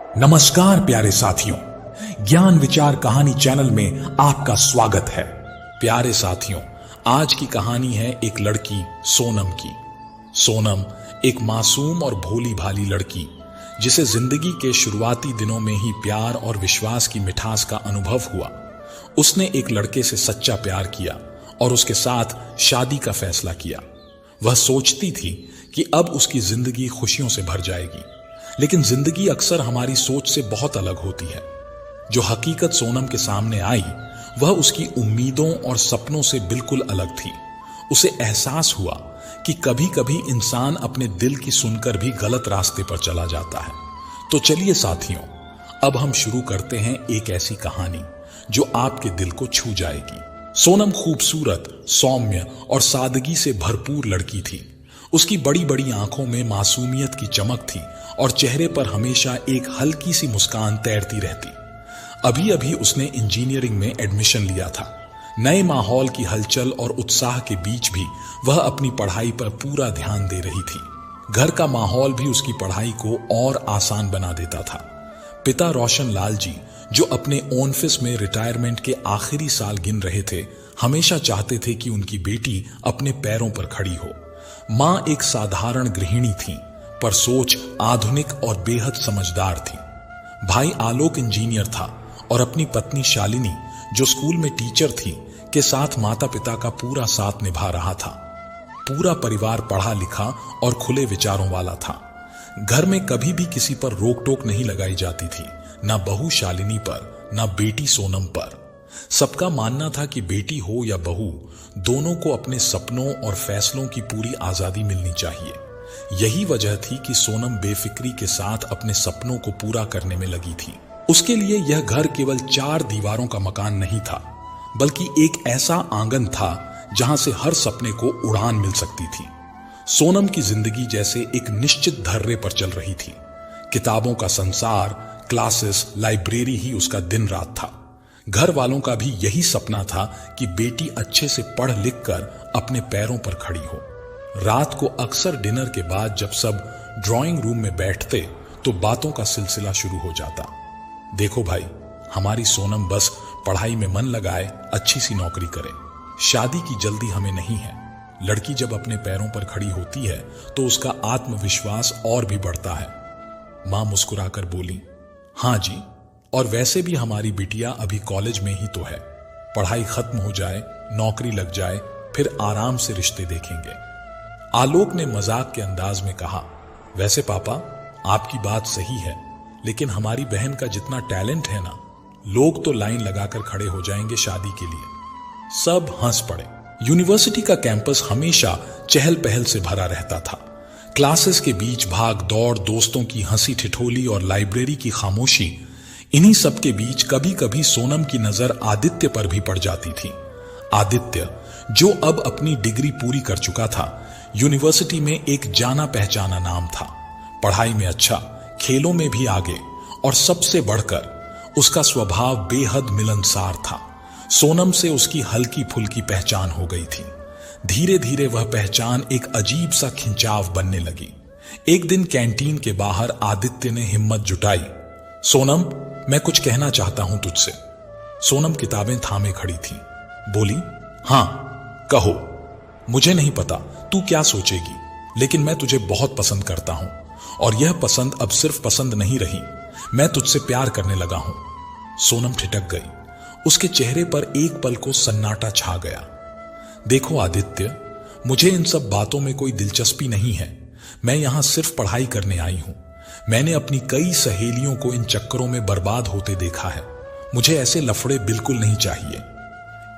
नमस्कार प्यारे साथियों, ज्ञान विचार कहानी चैनल में आपका स्वागत है। प्यारे साथियों, आज की कहानी है एक लड़की सोनम की। सोनम एक मासूम और भोली भाली लड़की, जिसे जिंदगी के शुरुआती दिनों में ही प्यार और विश्वास की मिठास का अनुभव हुआ। उसने एक लड़के से सच्चा प्यार किया और उसके साथ शादी का फैसला किया। वह सोचती थी कि अब उसकी जिंदगी खुशियों से भर जाएगी, लेकिन जिंदगी अक्सर हमारी सोच से बहुत अलग होती है। जो हकीकत सोनम के सामने आई वह उसकी उम्मीदों और सपनों से बिल्कुल अलग थी। उसे एहसास हुआ कि कभी कभी इंसान अपने दिल की सुनकर भी गलत रास्ते पर चला जाता है। तो चलिए साथियों, अब हम शुरू करते हैं एक ऐसी कहानी जो आपके दिल को छू जाएगी। सोनम खूबसूरत, सौम्य और सादगी से भरपूर लड़की थी। उसकी बड़ी बड़ी आंखों में मासूमियत की चमक थी और चेहरे पर हमेशा एक हल्की सी मुस्कान तैरती रहती। अभी अभी उसने इंजीनियरिंग में एडमिशन लिया था। नए माहौल की हलचल और उत्साह के बीच भी वह अपनी पढ़ाई पर पूरा ध्यान दे रही थी। घर का माहौल भी उसकी पढ़ाई को और आसान बना देता था। पिता रोशन लाल जी, जो अपने ऑफिस में रिटायरमेंट के आखिरी साल गिन रहे थे, हमेशा चाहते थे कि उनकी बेटी अपने पैरों पर खड़ी हो। मां एक साधारण गृहिणी थी, पर सोच आधुनिक और बेहद समझदार थी। भाई आलोक इंजीनियर था और अपनी पत्नी शालिनी, जो स्कूल में टीचर थी, के साथ माता पिता का पूरा साथ निभा रहा था। पूरा परिवार पढ़ा लिखा और खुले विचारों वाला था। घर में कभी भी किसी पर रोक टोक नहीं लगाई जाती थी, ना बहू शालिनी पर, ना बेटी सोनम पर। सबका मानना था कि बेटी हो या बहू, दोनों को अपने सपनों और फैसलों की पूरी आजादी मिलनी चाहिए। यही वजह थी कि सोनम बेफिक्री के साथ अपने सपनों को पूरा करने में लगी थी। उसके लिए यह घर केवल 4 दीवारों का मकान नहीं था, बल्कि एक ऐसा आंगन था जहां से हर सपने को उड़ान मिल सकती थी। सोनम की जिंदगी जैसे एक निश्चित धर्रे पर चल रही थी। किताबों का संसार, क्लासेस, लाइब्रेरी ही उसका दिन रात था। घर वालों का भी यही सपना था कि बेटी अच्छे से पढ़ लिख कर अपने पैरों पर खड़ी हो। रात को अक्सर डिनर के बाद जब सब ड्राइंग रूम में बैठते तो बातों का सिलसिला शुरू हो जाता। देखो भाई, हमारी सोनम बस पढ़ाई में मन लगाए, अच्छी सी नौकरी करे। शादी की जल्दी हमें नहीं है। लड़की जब अपने पैरों पर खड़ी होती है तो उसका आत्मविश्वास और भी बढ़ता है। मां मुस्कुराकर बोली, हाँ जी, और वैसे भी हमारी बिटिया अभी कॉलेज में ही तो है। पढ़ाई खत्म हो जाए, नौकरी लग जाए, फिर आराम से रिश्ते देखेंगे। आलोक ने मजाक के अंदाज में कहा, वैसे पापा, आपकी बात सही है, लेकिन हमारी बहन का जितना टैलेंट है ना, लोग तो लाइन लगाकर खड़े हो जाएंगे शादी के लिए। सब हंस पड़े। यूनिवर्सिटी का कैंपस हमेशा चहल पहल से भरा रहता था। क्लासेस के बीच भाग दौड़, दोस्तों की हंसी ठिठोली और लाइब्रेरी की खामोशी, इन्हीं सब के बीच कभी कभी सोनम की नजर आदित्य पर भी पड़ जाती थी। आदित्य, जो अब अपनी डिग्री पूरी कर चुका था, यूनिवर्सिटी में एक जाना पहचाना नाम था। पढ़ाई में अच्छा, खेलों में भी आगे, और सबसे बढ़कर उसका स्वभाव बेहद मिलनसार था। सोनम से उसकी हल्की फुल्की पहचान हो गई थी। धीरे धीरे वह पहचान एक अजीब सा खिंचाव बनने लगी। एक दिन कैंटीन के बाहर आदित्य ने हिम्मत जुटाई, सोनम, मैं कुछ कहना चाहता हूं तुझसे। सोनम किताबें थामे खड़ी थी। बोली, हां कहो। मुझे नहीं पता तू क्या सोचेगी, लेकिन मैं तुझे बहुत पसंद करता हूं, और यह पसंद अब सिर्फ पसंद नहीं रही, मैं तुझसे प्यार करने लगा हूं। सोनम ठिठक गई। उसके चेहरे पर एक पल को सन्नाटा छा गया। देखो आदित्य, मुझे इन सब बातों में कोई दिलचस्पी नहीं है। मैं यहां सिर्फ पढ़ाई करने आई हूं। मैंने अपनी कई सहेलियों को इन चक्करों में बर्बाद होते देखा है। मुझे ऐसे लफड़े बिल्कुल नहीं चाहिए।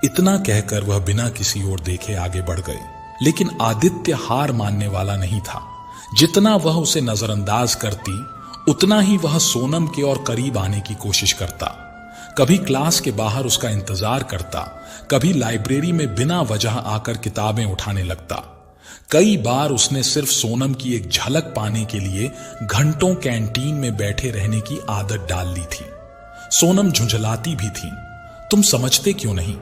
इतना कहकर वह बिना किसी ओर देखे आगे बढ़ गई। लेकिन आदित्य हार मानने वाला नहीं था। जितना वह उसे नजरअंदाज करती, उतना ही वह सोनम के और करीब आने की कोशिश करता। कभी क्लास के बाहर उसका इंतजार करता, कभी लाइब्रेरी में बिना वजह आकर किताबें उठाने लगता। कई बार उसने सिर्फ सोनम की एक झलक पाने के लिए घंटों कैंटीन में बैठे रहने की आदत डाल ली थी। सोनम झुंझलाती भी थी, तुम समझते क्यों नहीं?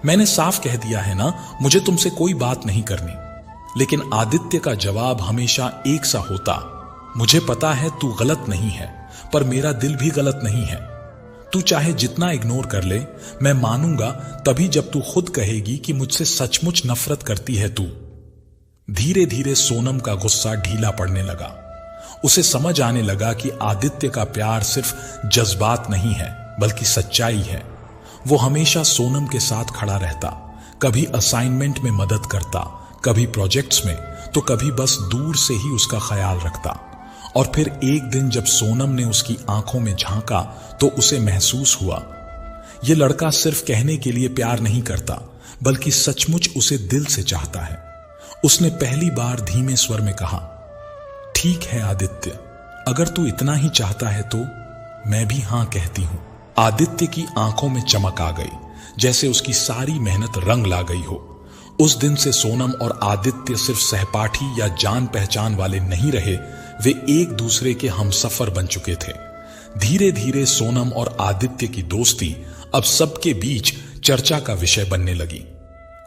मैंने साफ कह दिया है ना, मुझे तुमसे कोई बात नहीं करनी। लेकिन आदित्य का जवाब हमेशा एक सा होता, मुझे पता है तू गलत नहीं है, पर मेरा दिल भी गलत नहीं है। तू चाहे जितना इग्नोर कर ले, मैं मानूंगा तभी जब तू खुद कहेगी कि मुझसे सचमुच नफरत करती है तू। धीरे धीरे सोनम का गुस्सा ढीला पड़ने लगा। उसे समझ आने लगा कि आदित्य का प्यार सिर्फ जज्बात नहीं है बल्कि सच्चाई है। वो हमेशा सोनम के साथ खड़ा रहता, कभी असाइनमेंट में मदद करता, कभी प्रोजेक्ट्स में, तो कभी बस दूर से ही उसका ख्याल रखता। और फिर एक दिन जब सोनम ने उसकी आंखों में झांका तो उसे महसूस हुआ यह लड़का सिर्फ कहने के लिए प्यार नहीं करता बल्कि सचमुच उसे दिल से चाहता है। उसने पहली बार धीमे स्वर में कहा, ठीक है आदित्य, अगर तू इतना ही चाहता है तो मैं भी हां कहती हूं। आदित्य की आंखों में चमक आ गई, जैसे उसकी सारी मेहनत रंग ला गई हो। उस दिन से सोनम और आदित्य सिर्फ सहपाठी या जान पहचान वाले नहीं रहे, वे एक दूसरे के हमसफर बन चुके थे। धीरे धीरे सोनम और आदित्य की दोस्ती अब सबके बीच चर्चा का विषय बनने लगी।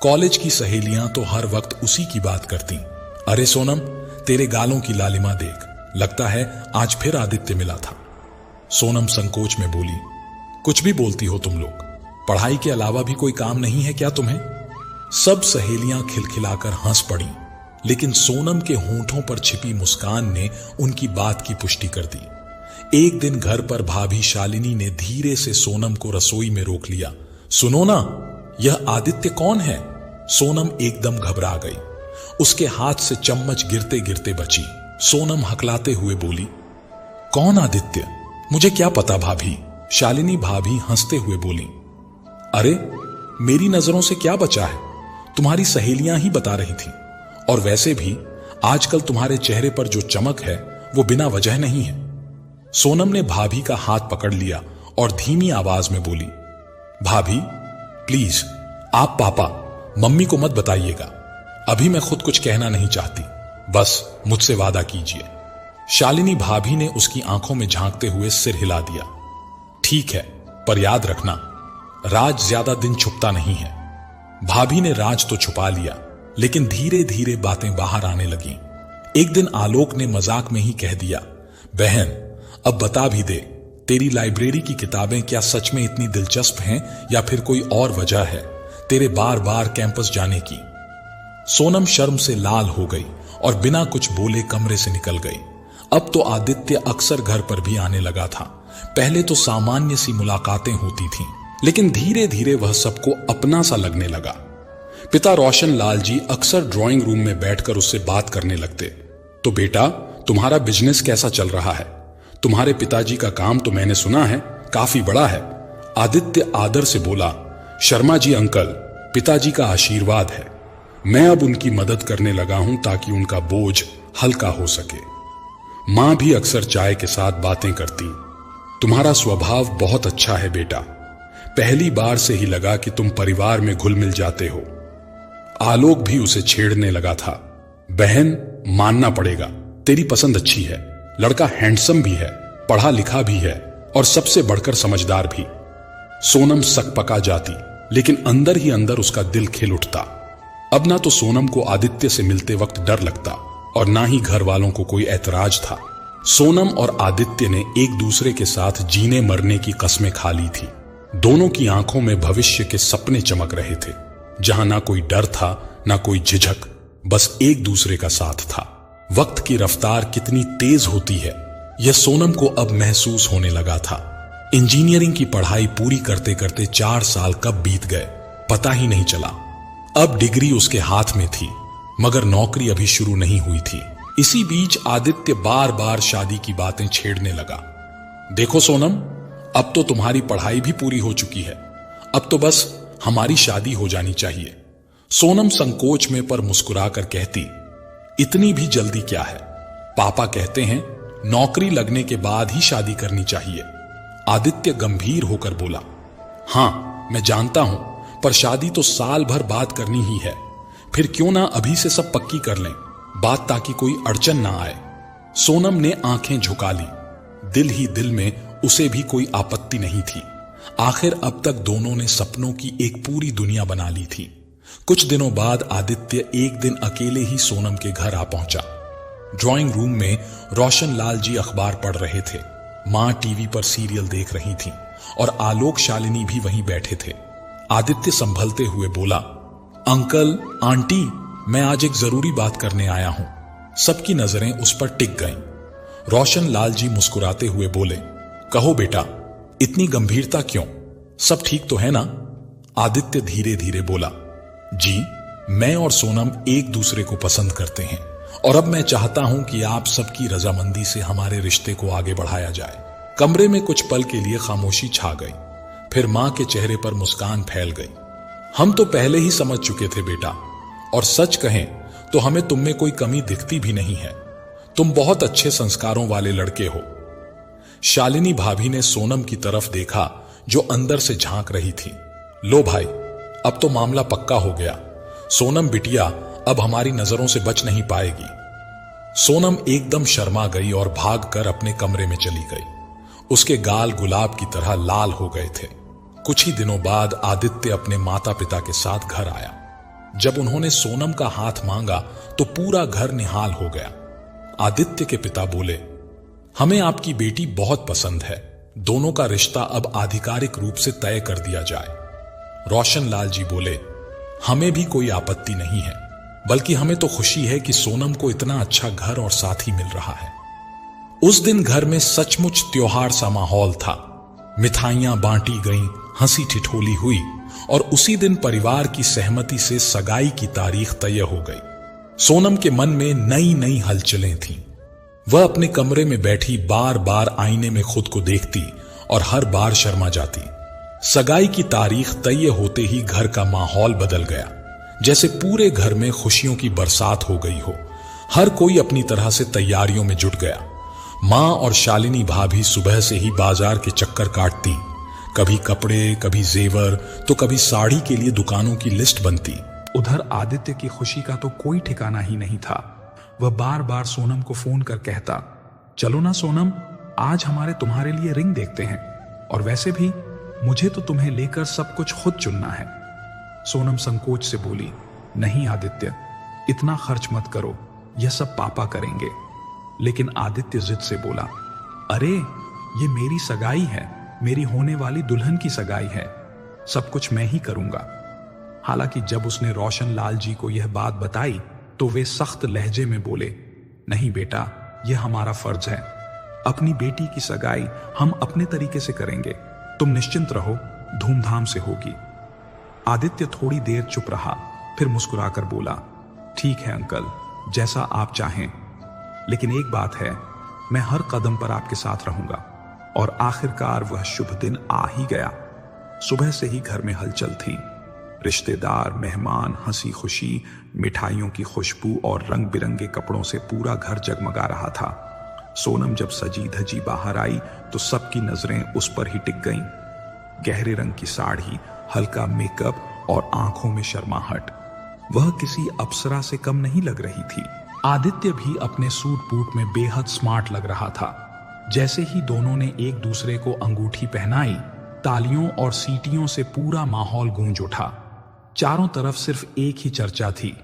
कॉलेज की सहेलियां तो हर वक्त उसी की बात करती, अरे सोनम, तेरे गालों की लालिमा देख, लगता है आज फिर आदित्य मिला था। सोनम संकोच में बोली, कुछ भी बोलती हो तुम लोग, पढ़ाई के अलावा भी कोई काम नहीं है क्या तुम्हें? सब सहेलियां खिलखिलाकर हंस पड़ी, लेकिन सोनम के होंठों पर छिपी मुस्कान ने उनकी बात की पुष्टि कर दी। एक दिन घर पर भाभी शालिनी ने धीरे से सोनम को रसोई में रोक लिया। सुनो ना, यह आदित्य कौन है? सोनम एकदम घबरा गई। उसके हाथ से चम्मच गिरते गिरते बची। सोनम हकलाते हुए बोली, कौन आदित्य? मुझे क्या पता भाभी। शालिनी भाभी हंसते हुए बोली, अरे मेरी नजरों से क्या बचा है, तुम्हारी सहेलियां ही बता रही थी। और वैसे भी आजकल तुम्हारे चेहरे पर जो चमक है वो बिना वजह नहीं है। सोनम ने भाभी का हाथ पकड़ लिया और धीमी आवाज में बोली, भाभी प्लीज, आप पापा मम्मी को मत बताइएगा, अभी मैं खुद कुछ कहना नहीं चाहती, बस मुझसे वादा कीजिए। शालिनी भाभी ने उसकी आंखों में झांकते हुए सिर हिला दिया। ठीक है, पर याद रखना, राज ज्यादा दिन छुपता नहीं है। भाभी ने राज तो छुपा लिया, लेकिन धीरे धीरे बातें बाहर आने लगी। एक दिन आलोक ने मजाक में ही कह दिया, बहन अब बता भी दे, तेरी लाइब्रेरी की किताबें क्या सच में इतनी दिलचस्प हैं या फिर कोई और वजह है तेरे बार बार कैंपस जाने की? सोनम शर्म से लाल हो गई और बिना कुछ बोले कमरे से निकल गई। अब तो आदित्य अक्सर घर पर भी आने लगा था। पहले तो सामान्य सी मुलाकातें होती थीं, लेकिन धीरे धीरे वह सबको अपना सा लगने लगा। पिता रोशन लाल जी अक्सर ड्राइंग रूम में बैठकर उससे बात करने लगते। तो बेटा, तुम्हारा बिजनेस कैसा चल रहा है? तुम्हारे पिताजी का काम तो मैंने सुना है काफी बड़ा है। आदित्य आदर से बोला, शर्मा जी अंकल, पिताजी का आशीर्वाद है। मैं अब उनकी मदद करने लगा हूं ताकि उनका बोझ हल्का हो सके। मां भी अक्सर चाय के साथ बातें करती। तुम्हारा स्वभाव बहुत अच्छा है बेटा, पहली बार से ही लगा कि तुम परिवार में घुल मिल जाते हो। आलोक भी उसे छेड़ने लगा था। बहन, मानना पड़ेगा, तेरी पसंद अच्छी है, लड़का हैंडसम भी है, पढ़ा लिखा भी है और सबसे बढ़कर समझदार भी। सोनम सकपका जाती, लेकिन अंदर ही अंदर उसका दिल खिल उठता। अब ना तो सोनम को आदित्य से मिलते वक्त डर लगता और ना ही घर वालों को कोई ऐतराज था। सोनम और आदित्य ने एक दूसरे के साथ जीने मरने की कस्में खा ली थी। दोनों की आंखों में भविष्य के सपने चमक रहे थे, जहां ना कोई डर था ना कोई झिझक, बस एक दूसरे का साथ था। वक्त की रफ्तार कितनी तेज होती है, यह सोनम को अब महसूस होने लगा था। इंजीनियरिंग की पढ़ाई पूरी करते करते 4 साल कब बीत गए पता ही नहीं चला। अब डिग्री उसके हाथ में थी, मगर नौकरी अभी शुरू नहीं हुई थी। इसी बीच आदित्य बार बार शादी की बातें छेड़ने लगा। देखो सोनम, अब तो तुम्हारी पढ़ाई भी पूरी हो चुकी है, अब तो बस हमारी शादी हो जानी चाहिए। सोनम संकोच में पर मुस्कुराकर कहती, इतनी भी जल्दी क्या है? पापा कहते हैं नौकरी लगने के बाद ही शादी करनी चाहिए। आदित्य गंभीर होकर बोला, हां मैं जानता हूं, पर शादी तो साल भर बाद करनी ही है। फिर क्यों ना अभी से सब पक्की कर लें बात, ताकि कोई अड़चन ना आए। सोनम ने आंखें झुका ली। दिल ही दिल में उसे भी कोई आपत्ति नहीं थी। आखिर अब तक दोनों ने सपनों की एक पूरी दुनिया बना ली थी। कुछ दिनों बाद आदित्य एक दिन अकेले ही सोनम के घर आ पहुंचा। ड्राइंग रूम में रोशन लाल जी अखबार पढ़ रहे थे। मां टीवी पर सीरियल देख रही थीं और आलोक शालिनी भी वहीं बैठे थे। आदित्य संभलते हुए बोला, अंकल आंटी, मैं आज एक जरूरी बात करने आया हूं। सबकी नजरें उस पर टिक गईं। रोशन लाल जी मुस्कुराते हुए बोले, कहो बेटा, इतनी गंभीरता क्यों? सब ठीक तो है ना? आदित्य धीरे धीरे बोला, जी, मैं और सोनम एक दूसरे को पसंद करते हैं और अब मैं चाहता हूं कि आप सबकी रजामंदी से हमारे रिश्ते को आगे बढ़ाया जाए। कमरे में कुछ पल के लिए खामोशी छा गई, फिर मां के चेहरे पर मुस्कान फैल गई। हम तो पहले ही समझ चुके थे बेटा, और सच कहें तो हमें तुम में कोई कमी दिखती भी नहीं है। तुम बहुत अच्छे संस्कारों वाले लड़के हो। शालिनी भाभी ने सोनम की तरफ देखा जो अंदर से झांक रही थी। लो भाई, अब तो मामला पक्का हो गया। सोनम बिटिया अब हमारी नजरों से बच नहीं पाएगी। सोनम एकदम शर्मा गई और भागकर अपने कमरे में चली गई। उसके गाल गुलाब की तरह लाल हो गए थे। कुछ ही दिनों बाद आदित्य अपने माता पिता के साथ घर आया। जब उन्होंने सोनम का हाथ मांगा तो पूरा घर निहाल हो गया। आदित्य के पिता बोले, हमें आपकी बेटी बहुत पसंद है। दोनों का रिश्ता अब आधिकारिक रूप से तय कर दिया जाए। रोशन लाल जी बोले, हमें भी कोई आपत्ति नहीं है, बल्कि हमें तो खुशी है कि सोनम को इतना अच्छा घर और साथी मिल रहा है। उस दिन घर में सचमुच त्योहार सा माहौल था। मिठाइयां बांटी गईं, हंसी ठिठोली हुई और उसी दिन परिवार की सहमति से सगाई की तारीख तय हो गई। सोनम के मन में नई नई हलचलें थीं। वह अपने कमरे में बैठी बार बार आईने में खुद को देखती और हर बार शर्मा जाती। सगाई की तारीख तय होते ही घर का माहौल बदल गया, जैसे पूरे घर में खुशियों की बरसात हो गई हो। हर कोई अपनी तरह से तैयारियों में जुट गया। मां और शालिनी भाभी सुबह से ही बाजार के चक्कर काटती। कभी कपड़े, कभी जेवर, तो कभी साड़ी के लिए दुकानों की लिस्ट बनती। उधर आदित्य की खुशी का तो कोई ठिकाना ही नहीं था। वह बार बार सोनम को फोन कर कहता, चलो ना सोनम, आज हमारे तुम्हारे लिए रिंग देखते हैं, और वैसे भी मुझे तो तुम्हें लेकर सब कुछ खुद चुनना है। सोनम संकोच से बोली, नहीं आदित्य, इतना खर्च मत करो, यह सब पापा करेंगे। लेकिन आदित्य जिद से बोला, अरे ये मेरी सगाई है, मेरी होने वाली दुल्हन की सगाई है, सब कुछ मैं ही करूंगा। हालांकि जब उसने रोशन लाल जी को यह बात बताई तो वे सख्त लहजे में बोले, नहीं बेटा, यह हमारा फर्ज है। अपनी बेटी की सगाई हम अपने तरीके से करेंगे, तुम निश्चिंत रहो, धूमधाम से होगी। आदित्य थोड़ी देर चुप रहा, फिर मुस्कुराकर बोला, ठीक है अंकल, जैसा आप चाहें, लेकिन एक बात है, मैं हर कदम पर आपके साथ रहूंगा। और आखिरकार वह शुभ दिन आ ही गया। सुबह से ही घर में हलचल थी। रिश्तेदार, मेहमान, हंसी खुशी, मिठाइयों की खुशबू और रंग बिरंगे कपड़ों से पूरा घर जगमगा रहा था। सोनम जब सजी धजी बाहर आई तो सबकी नजरें उस पर ही टिक गईं। गहरे रंग की साड़ी, हल्का मेकअप और आंखों में शर्माहट। वह किसी अप्सरा से कम नहीं लग रही थी। आदित्य भी अपने सूट बूट में बेहद स्मार्ट लग रहा था। जैसे ही दोनों ने एक दूसरे को अंगूठी पहनाई, तालियों और सीटियों से पूरा माहौल गूंज उठा। चारों तरफ सिर्फ एक ही चर्चा थी,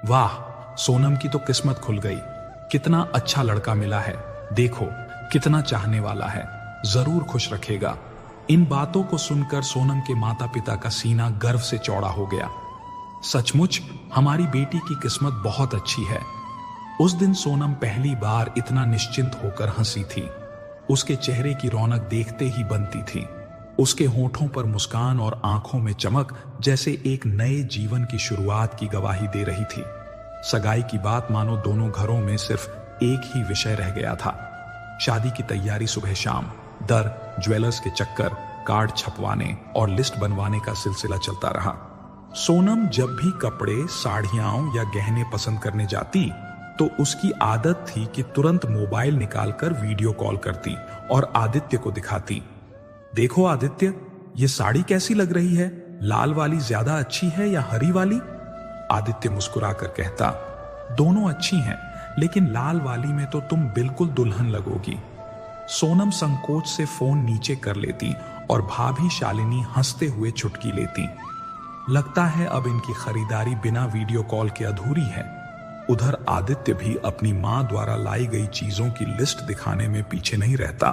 वाह, सोनम की तो किस्मत खुल गई, कितना अच्छा लड़का मिला है, देखो कितना चाहने वाला है, जरूर खुश रखेगा। इन बातों को सुनकर सोनम के माता पिता का सीना गर्व से चौड़ा हो गया। सचमुच हमारी बेटी की किस्मत बहुत अच्छी है। उस दिन सोनम पहली बार इतना निश्चिंत होकर हंसी थी। उसके चेहरे की रौनक देखते ही बनती थी। उसके होठों पर मुस्कान और आंखों में चमक जैसे एक नए जीवन की शुरुआत की गवाही दे रही थी। सगाई की बात मानो दोनों घरों में सिर्फ एक ही विषय रह गया था। शादी की तैयारी सुबह शाम, दर, ज्वेलर्स के चक्कर, कार्ड छपवाने और लिस्ट बनवाने का सिलसिला चलता रहा। सोनम जब भी कपड़े, साड़ियां या गहने पसंद करने जाती तो उसकी आदत थी कि तुरंत मोबाइल निकालकर वीडियो कॉल करती और आदित्य को दिखाती। देखो आदित्य, ये साड़ी कैसी लग रही है, लाल वाली ज्यादा अच्छी है या हरी वाली? आदित्य मुस्कुराकर कहता, दोनों अच्छी हैं, लेकिन लाल वाली में तो तुम बिल्कुल दुल्हन लगोगी। सोनम संकोच से फोन नीचे कर लेती और भाभी शालिनी हंसते हुए चुटकी लेती। लगता है अब इनकी खरीदारी बिना वीडियो कॉल के अधूरी है। उधर आदित्य भी अपनी मां द्वारा लाई गई चीजों की लिस्ट दिखाने में पीछे नहीं रहता।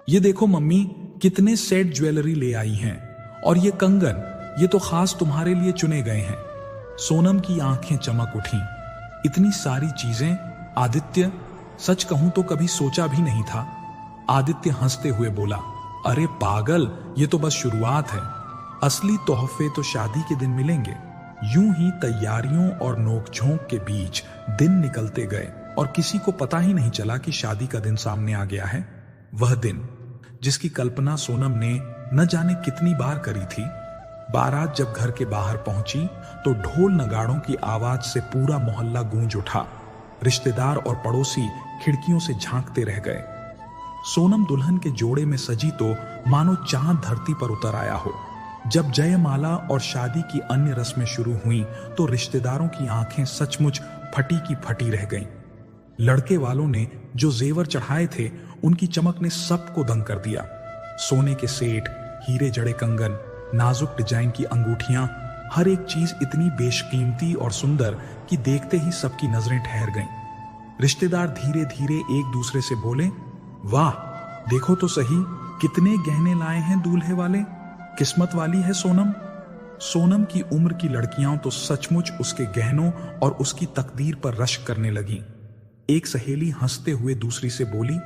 ये देखो मम्मी, कितने सेट ज्वेलरी ले आई हैं, और ये कंगन, ये तो खास तुम्हारे लिए चुने गए हैं। सोनम की आंखें चमक उठी। इतनी सारी चीजें? आदित्य, सच कहूं तो कभी सोचा भी नहीं था। आदित्य हंसते हुए बोला, अरे पागल, ये तो बस शुरुआत है। असली तोहफे तो शादी के दिन मिलेंगे। यूं ही तैयारियों और नोकझोंक के बीच दिन निकलते गए और किसी को पता ही नहीं चला कि शादी का दिन सामने आ गया है। वह दिन जिसकी कल्पना सोनम ने न जाने कितनी बार करी थी। बारात जब घर के बाहर पहुंची तो ढोल नगाड़ों की आवाज से पूरा मोहल्ला गूंज उठा। रिश्तेदार और पड़ोसी खिड़कियों से झांकते रह गए। सोनम दुल्हन के जोड़े में सजी तो मानो चांद धरती पर उतर आया हो। जब जयमाला और शादी की अन्य रस्में शुरू हुईं तो रिश्तेदारों की आंखें सचमुच फटी की फटी रह गईं। लड़के वालों ने जो जेवर चढ़ाए थे उनकी चमक ने सबको दंग कर दिया। सोने के सेट, हीरे जड़े कंगन, नाजुक डिजाइन की अंगूठियां, हर एक चीज इतनी बेशकीमती और सुंदर कि देखते ही सबकी नजरें ठहर गईं। रिश्तेदार धीरे धीरे एक दूसरे से बोले, वाह, देखो तो सही, कितने गहने लाए हैं दूल्हे वाले, किस्मत वाली है सोनम। सोनम की उम्र की लड़कियां तो सचमुच उसके गहनों और उसकी तकदीर पर रश्क करने लगी। एक सहेली हंसते हुए दूसरी से बोली,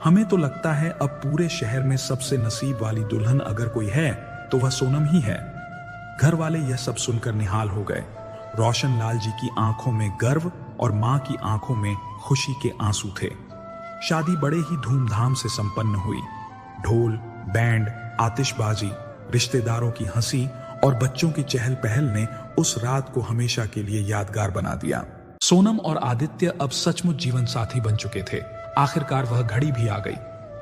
हमें तो लगता है अब पूरे शहर में सबसे नसीब वाली दुल्हन अगर कोई है तो वह सोनम ही है। घर वाले यह सब सुनकर निहाल हो गए। रोशन लाल जी की आंखों में गर्व और मां की आंखों में खुशी के आंसू थे। शादी बड़े ही धूमधाम से संपन्न हुई। ढोल, बैंड, आतिशबाजी, रिश्तेदारों की हंसी और बच्चों की चहल पहल ने उस रात को हमेशा के लिए यादगार बना दिया। सोनम और आदित्य अब सचमुच जीवन साथी बन चुके थे। आखिरकार वह घड़ी भी आ गई।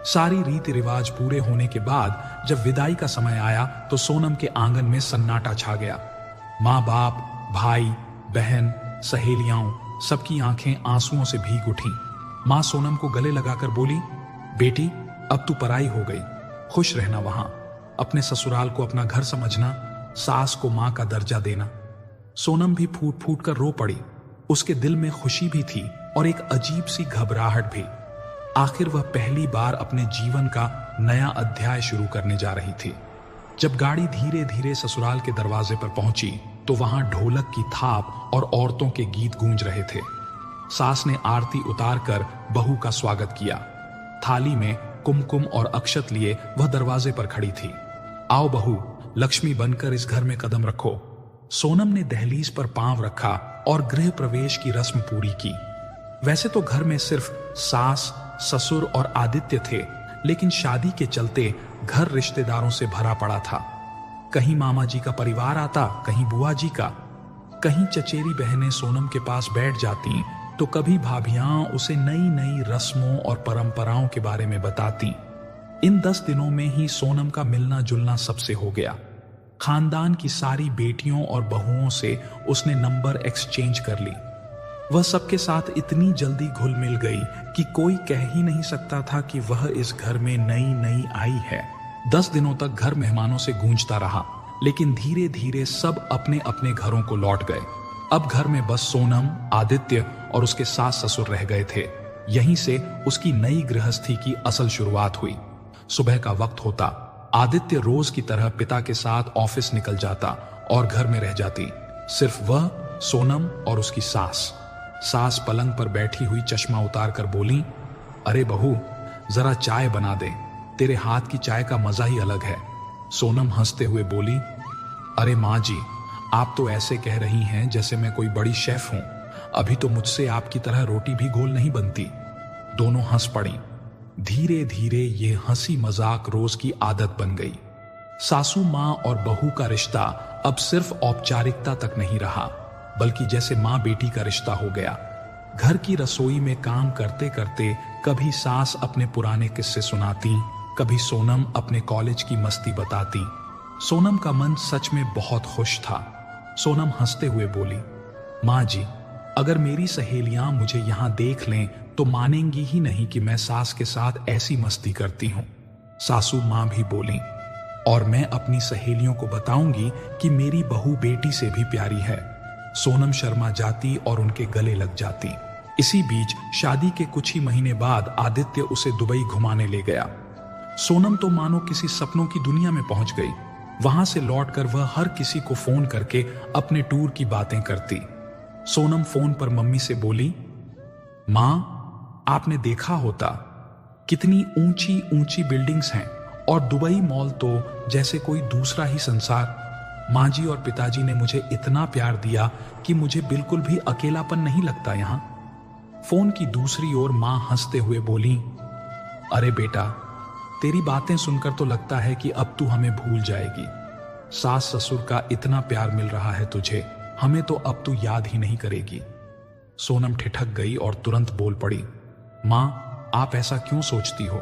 सारी रीति रिवाज पूरे होने के बाद जब विदाई का समय आया तो सोनम के आंगन में सन्नाटा छा गया। माँ बाप, भाई बहन, सहेलियां, सबकी आंखें आंसुओं से भीग उठी। माँ सोनम को गले लगाकर बोली, बेटी, अब तू पराई हो गई, खुश रहना वहां, अपने ससुराल को अपना घर समझना, सास को माँ का दर्जा देना। सोनम भी फूट फूट कर रो पड़ी। उसके दिल में खुशी भी थी और एक अजीब सी घबराहट भी। आखिर वह पहली बार अपने जीवन का नया अध्याय शुरू करने जा रही थी। जब गाड़ी धीरे धीरे ससुराल के दरवाजे पर पहुंची तो वहां ढोलक की थाप और औरतों के गीत गूंज रहे थे। सास ने आरती उतारकर बहू का स्वागत किया। थाली में कुमकुम और अक्षत लिए वह दरवाजे पर खड़ी थी। आओ बहू, लक्ष्मी बनकर इस घर में कदम रखो। सोनम ने दहलीज पर पांव रखा और गृह प्रवेश की रस्म पूरी की। वैसे तो घर में सिर्फ सास, ससुर और आदित्य थे, लेकिन शादी के चलते घर रिश्तेदारों से भरा पड़ा था। कहीं मामा जी का परिवार आता, कहीं बुआ जी का, कहीं चचेरी बहनें सोनम के पास बैठ जाती तो कभी भाभियां उसे नई नई रस्मों और परंपराओं के बारे में बताती। इन 10 दिनों में ही सोनम का मिलना जुलना सबसे हो गया। खानदान की सारी बेटियों और बहुओं से उसने नंबर एक्सचेंज कर ली। वह सबके साथ इतनी जल्दी घुल मिल गई कि कोई कह ही नहीं सकता था कि वह इस घर में नई नई आई है। 10 दिनों तक घर मेहमानों से गूंजता रहा, लेकिन धीरे धीरे सब अपने अपने घरों को लौट गए। अब घर में बस सोनम, आदित्य और उसके सास ससुर रह गए थे। यहीं से उसकी नई गृहस्थी की असल शुरुआत हुई। सुबह का वक्त होता, आदित्य रोज की तरह पिता के साथ ऑफिस निकल जाता और घर में रह जाती सिर्फ वह, सोनम और उसकी सास। सास पलंग पर बैठी हुई चश्मा उतार कर बोली, अरे बहू, जरा चाय बना दे, तेरे हाथ की चाय का मजा ही अलग है। सोनम हंसते हुए बोली, अरे माँ जी, आप तो ऐसे कह रही हैं जैसे मैं कोई बड़ी शेफ हूं। अभी तो मुझसे आपकी तरह रोटी भी गोल नहीं बनती। दोनों हंस पड़ी। धीरे धीरे ये हंसी मजाक रोज की आदत बन गई। सासू माँ और बहू का रिश्ता अब सिर्फ औपचारिकता तक नहीं रहा, बल्कि जैसे माँ बेटी का रिश्ता हो गया। घर की रसोई में काम करते करते कभी सास अपने पुराने किस्से सुनाती, कभी सोनम अपने कॉलेज की मस्ती बताती। सोनम का मन सच में बहुत खुश था। सोनम हंसते हुए बोली, माँ जी, अगर मेरी सहेलियां मुझे यहां देख लें तो मानेंगी ही नहीं कि मैं सास के साथ ऐसी मस्ती करती हूं। सासू मां भी बोली, और मैं अपनी सहेलियों को बताऊंगी कि मेरी बहू बेटी से भी प्यारी है। सोनम शर्मा जाती और उनके गले लग जाती। इसी बीच शादी के कुछ ही महीने बाद आदित्य उसे दुबई घुमाने ले गया। सोनम तो मानो किसी सपनों की दुनिया में पहुंच गई। वहां से लौटकर वह हर किसी को फोन करके अपने टूर की बातें करती। सोनम फोन पर मम्मी से बोली, मां, आपने देखा होता कितनी ऊंची ऊंची बिल्डिंग्स हैं और दुबई मॉल तो जैसे कोई दूसरा ही संसार। माँ जी और पिताजी ने मुझे इतना प्यार दिया कि मुझे बिल्कुल भी अकेलापन नहीं लगता यहां। फोन की दूसरी ओर मां हंसते हुए बोली, अरे बेटा, तेरी बातें सुनकर तो लगता है कि अब तू हमें भूल जाएगी। सास ससुर का इतना प्यार मिल रहा है तुझे, हमें तो अब तू याद ही नहीं करेगी। सोनम ठिठक गई और तुरंत बोल पड़ी, मां, आप ऐसा क्यों सोचती हो?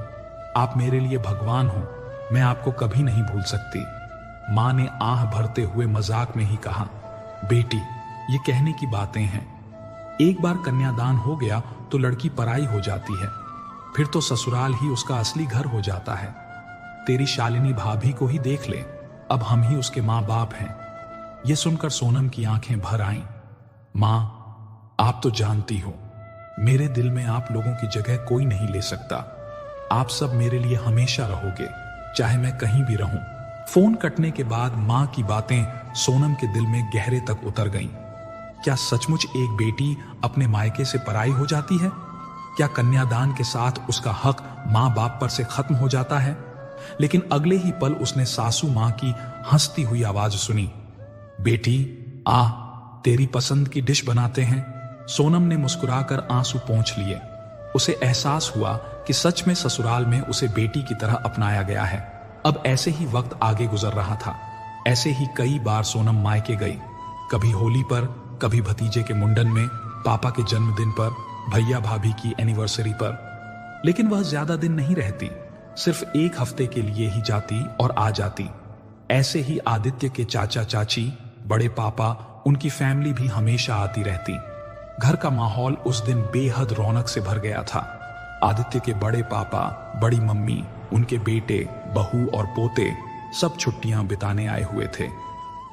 आप मेरे लिए भगवान हो, मैं आपको कभी नहीं भूल सकती। मां ने आह भरते हुए मजाक में ही कहा, बेटी, ये कहने की बातें हैं। एक बार कन्यादान हो गया तो लड़की पराई हो जाती है, फिर तो ससुराल ही उसका असली घर हो जाता है। तेरी शालिनी भाभी को ही देख ले, अब हम ही उसके मां बाप हैं। यह सुनकर सोनम की आंखें भर आईं। मां, आप तो जानती हो, मेरे दिल में आप लोगों की जगह कोई नहीं ले सकता। आप सब मेरे लिए हमेशा रहोगे, चाहे मैं कहीं भी रहूं। फोन कटने के बाद मां की बातें सोनम के दिल में गहरे तक उतर गईं। क्या सचमुच एक बेटी अपने मायके से पराई हो जाती है? क्या कन्यादान के साथ उसका हक मां बाप पर से खत्म हो जाता है? लेकिन अगले ही पल उसने सासू मां की हंसती हुई आवाज सुनी, बेटी आ, तेरी पसंद की डिश बनाते हैं। सोनम ने मुस्कुराकर आंसू पोंछ लिए। उसे एहसास हुआ कि सच में ससुराल में उसे बेटी की तरह अपनाया गया है। अब ऐसे ही वक्त आगे गुजर रहा था। ऐसे ही कई बार सोनम मायके गई, कभी होली पर, कभी भतीजे के मुंडन में, पापा के जन्मदिन पर, भैया भाभी की एनिवर्सरी पर। लेकिन वह ज्यादा दिन नहीं रहती, सिर्फ एक हफ्ते के लिए ही जाती और आ जाती। ऐसे ही आदित्य के चाचा चाची, बड़े पापा, उनकी फैमिली भी हमेशा आती रहती। घर का माहौल उस दिन बेहद रौनक से भर गया था। आदित्य के बड़े पापा, बड़ी मम्मी, उनके बेटे, बहू और पोते सब छुट्टियां बिताने आए हुए थे।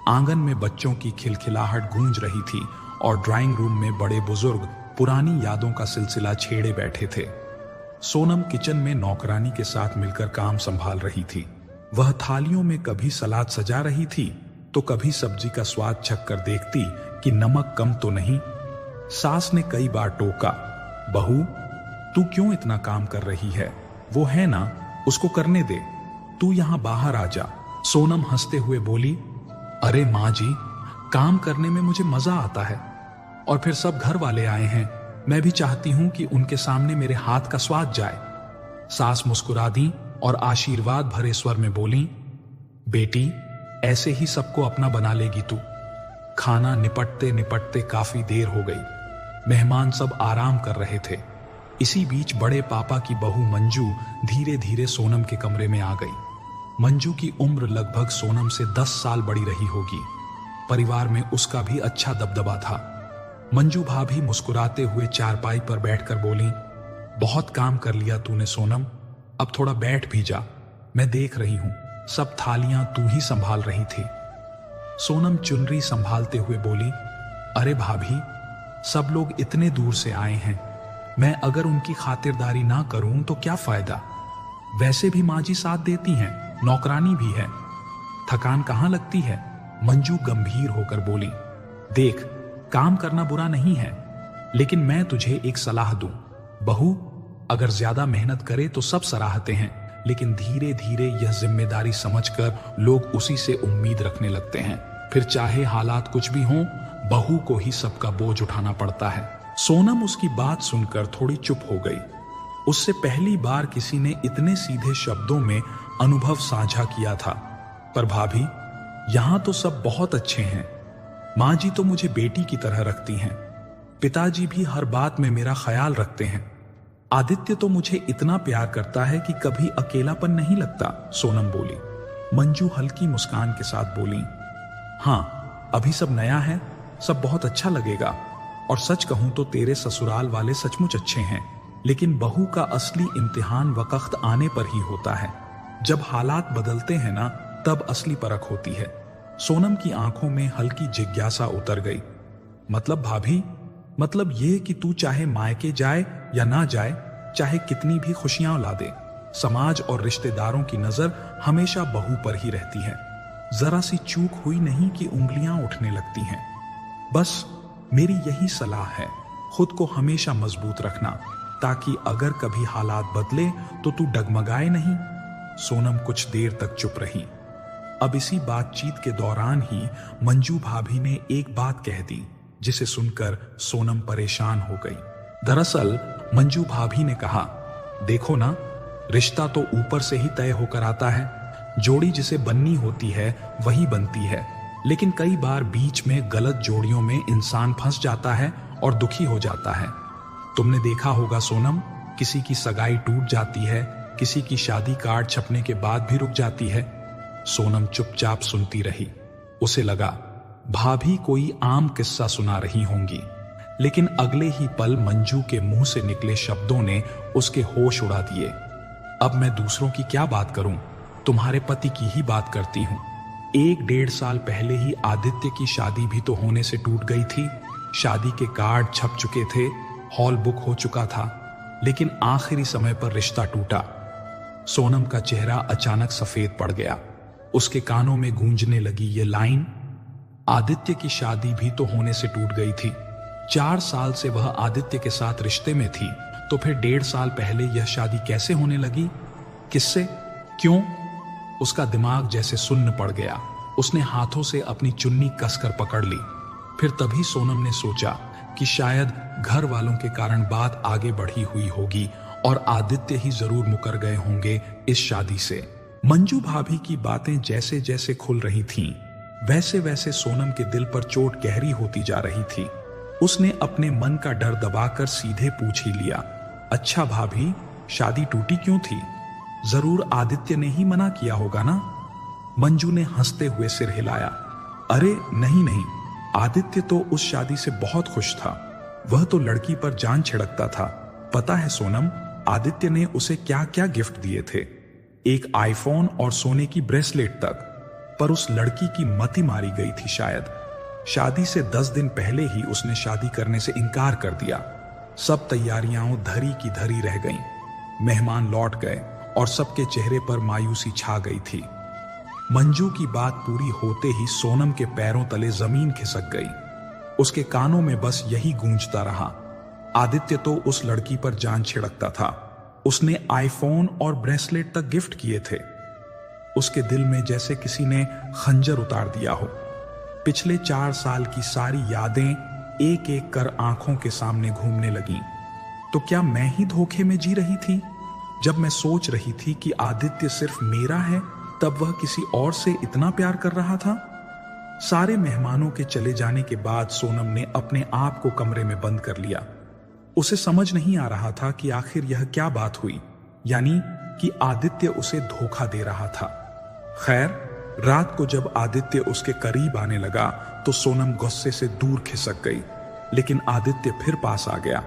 आंगन में बच्चों की खिलखिलाहट गूंज रही थी और ड्राइंग रूम में बड़े बुजुर्ग पुरानी यादों का सिलसिला छेड़े बैठे थे। सोनम किचन में नौकरानी के साथ मिलकर काम संभाल रही थी। वह थालियों में कभी सलाद सजा रही थी तो कभी सब्जी का स्वाद चख कर देखती कि नमक कम तो नहीं। सास ने कई बार टोका, बहू, तू क्यों इतना काम कर रही है? वो है ना, उसको करने दे, तू यहां बाहर आ जा। सोनम हंसते हुए बोली, अरे माँ जी, काम करने में मुझे मजा आता है, और फिर सब घर वाले आए हैं, मैं भी चाहती हूं कि उनके सामने मेरे हाथ का स्वाद जाए। सास मुस्कुरा दी और आशीर्वाद भरे स्वर में बोली, बेटी, ऐसे ही सबको अपना बना लेगी तू। खाना निपटते निपटते काफी देर हो गई। मेहमान सब आराम कर रहे थे। इसी बीच बड़े पापा की बहू मंजू धीरे धीरे सोनम के कमरे में आ गई। मंजू की उम्र लगभग सोनम से 10 साल बड़ी रही होगी। परिवार में उसका भी अच्छा दबदबा था। मंजू भाभी मुस्कुराते हुए चारपाई पर बैठकर बोली, बहुत काम कर लिया तूने सोनम, अब थोड़ा बैठ भी जा, मैं देख रही हूं सब थालियां तू ही संभाल रही थी। सोनम चुनरी संभालते हुए बोली, अरे भाभी, सब लोग इतने दूर से आए हैं, मैं अगर उनकी खातिरदारी ना करूं तो क्या फायदा? वैसे भी माँ जी साथ देती हैं, नौकरानी भी है, थकान कहां लगती है? मंजू गंभीर होकर बोली, देख, काम करना बुरा नहीं है, लेकिन मैं तुझे एक सलाह दूं। बहू अगर ज्यादा मेहनत करे तो सब सराहते हैं, लेकिन धीरे धीरे यह जिम्मेदारी समझकर लोग उसी से उम्मीद रखने लगते हैं। फिर चाहे हालात कुछ भी हों, बहू को ही सबका बोझ उठाना पड़ता है। सोनम उसकी बात सुनकर थोड़ी चुप हो गई। उससे पहली बार किसी ने इतने सीधे शब्दों में अनुभव साझा किया था। पर भाभी, यहां तो सब बहुत अच्छे हैं। माँ जी तो मुझे बेटी की तरह रखती हैं, पिताजी भी हर बात में मेरा ख्याल रखते हैं, आदित्य तो मुझे इतना प्यार करता है कि कभी अकेलापन नहीं लगता। सोनम बोली। मंजू हल्की मुस्कान के साथ बोली, हाँ, अभी सब नया है, सब बहुत अच्छा लगेगा, और सच कहूं तो तेरे ससुराल वाले सचमुच अच्छे हैं, लेकिन बहू का असली इम्तिहान वक्त आने पर ही होता है। जब हालात बदलते हैं ना, तब असली परख होती है। सोनम की आंखों में हल्की जिज्ञासा उतर गई। मतलब भाभी, मतलब ये कि तू चाहे मायके जाए या ना जाए, चाहे कितनी भी खुशियां ला दे, समाज और रिश्तेदारों की नजर हमेशा बहू पर ही रहती है। जरा सी चूक हुई नहीं कि उंगलियां उठने लगती हैं। बस मेरी यही सलाह है, खुद को हमेशा मजबूत रखना, ताकि अगर कभी हालात बदले तो तू डगमगाए नहीं। सोनम कुछ देर तक चुप रही। अब इसी बातचीत के दौरान ही मंजू भाभी ने एक बात कह दी, जिसे सुनकर सोनम परेशान हो गई। दरअसल मंजू भाभी ने कहा, देखो ना, रिश्ता तो ऊपर से ही तय होकर आता है। जोड़ी जिसे बननी होती है वही बनती है, लेकिन कई बार बीच में गलत जोड़ियों में इंसान फंस जाता है और दुखी हो जाता है। तुमने देखा होगा सोनम, किसी की सगाई टूट जाती है, किसी की शादी कार्ड छपने के बाद भी रुक जाती है। सोनम चुपचाप सुनती रही। उसे लगा भाभी कोई आम किस्सा सुना रही होंगी, लेकिन अगले ही पल मंजू के मुंह से निकले शब्दों ने उसके होश उड़ा दिए। अब मैं दूसरों की क्या बात करूं, तुम्हारे पति की ही बात करती हूं। 1-1.5 साल पहले ही आदित्य की शादी भी तो होने से टूट गई थी। शादी के कार्ड छप चुके थे, हॉल बुक हो चुका था, लेकिन आखिरी समय पर रिश्ता टूटा। सोनम का चेहरा अचानक सफेद पड़ गया। उसके कानों में गूंजने लगी ये लाइन, आदित्य की शादी भी तो होने से टूट गई थी। 4 साल से वह आदित्य के साथ रिश्ते में थी, तो फिर 1.5 साल पहले यह शादी कैसे होने लगी? किससे? क्यों? उसका दिमाग जैसे सुन्न पड़ गया। उसने हाथों से अपनी चुन्नी कसकर पकड़ ली। फिर तभी सोनम ने सोचा कि शायद घर वालों के कारण बात आगे बढ़ी हुई होगी और आदित्य ही जरूर मुकर गए होंगे इस शादी से। मंजू भाभी की बातें जैसे जैसे खुल रही थीं, वैसे वैसे सोनम के दिल पर चोट गहरी होती जा रही थी। उसने अपने मन का डर दबाकर सीधे पूछ ही लिया, अच्छा भाभी, शादी टूटी क्यों थी? जरूर आदित्य ने ही मना किया होगा ना? मंजू ने हंसते हुए सिर हिलाया। अरे नहीं नहीं, आदित्य तो उस शादी से बहुत खुश था। वह तो लड़की पर जान छिड़कता था। पता है सोनम, आदित्य ने उसे क्या क्या गिफ्ट दिए थे, एक आईफोन और सोने की ब्रेसलेट तक। पर उस लड़की की मति मारी गई थी शायद। शादी से 10 दिन पहले ही उसने शादी करने से इनकार कर दिया। सब तैयारियां धरी की धरी रह गईं। मेहमान लौट गए और सबके चेहरे पर मायूसी छा गई थी। मंजू की बात पूरी होते ही सोनम के पैरों तले जमीन खिसक गई। उसके कानों में बस यही गूंजता रहा, आदित्य तो उस लड़की पर जान छिड़कता था। उसने आईफोन और ब्रेसलेट तक गिफ्ट किए थे। उसके दिल में जैसे किसी ने खंजर उतार दिया हो। पिछले 4 साल की सारी यादें एक एक कर आंखों के सामने घूमने लगीं। तो क्या मैं ही धोखे में जी रही थी? जब मैं सोच रही थी कि आदित्य सिर्फ मेरा है, तब वह किसी और से इतना प्यार कर रहा था। सारे मेहमानों के चले जाने के बाद सोनम ने अपने आप को कमरे में बंद कर लिया। उसे समझ नहीं आ रहा था कि आखिर यह क्या बात हुई, यानी कि आदित्य उसे धोखा दे रहा था। खैर, रात को जब आदित्य उसके करीब आने लगा तो सोनम गुस्से से दूर खिसक गई, लेकिन आदित्य फिर पास आ गया।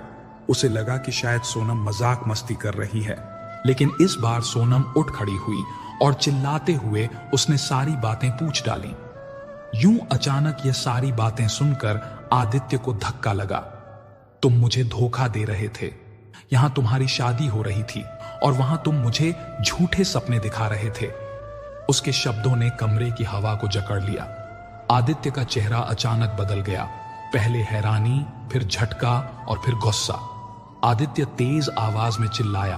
उसे लगा कि शायद सोनम मजाक मस्ती कर रही है, लेकिन इस बार सोनम उठ खड़ी हुई और चिल्लाते हुए उसने सारी बातें पूछ डाली। यूं अचानक ये सारी बातें सुनकर आदित्य को धक्का लगा। तुम मुझे धोखा दे रहे थे, यहां तुम्हारी शादी हो रही थी और वहां तुम मुझे झूठे सपने दिखा रहे थे। उसके शब्दों ने कमरे की हवा को जकड़ लिया। आदित्य का चेहरा अचानक बदल गया, पहले हैरानी, फिर झटका और फिर गुस्सा। आदित्य तेज आवाज में चिल्लाया,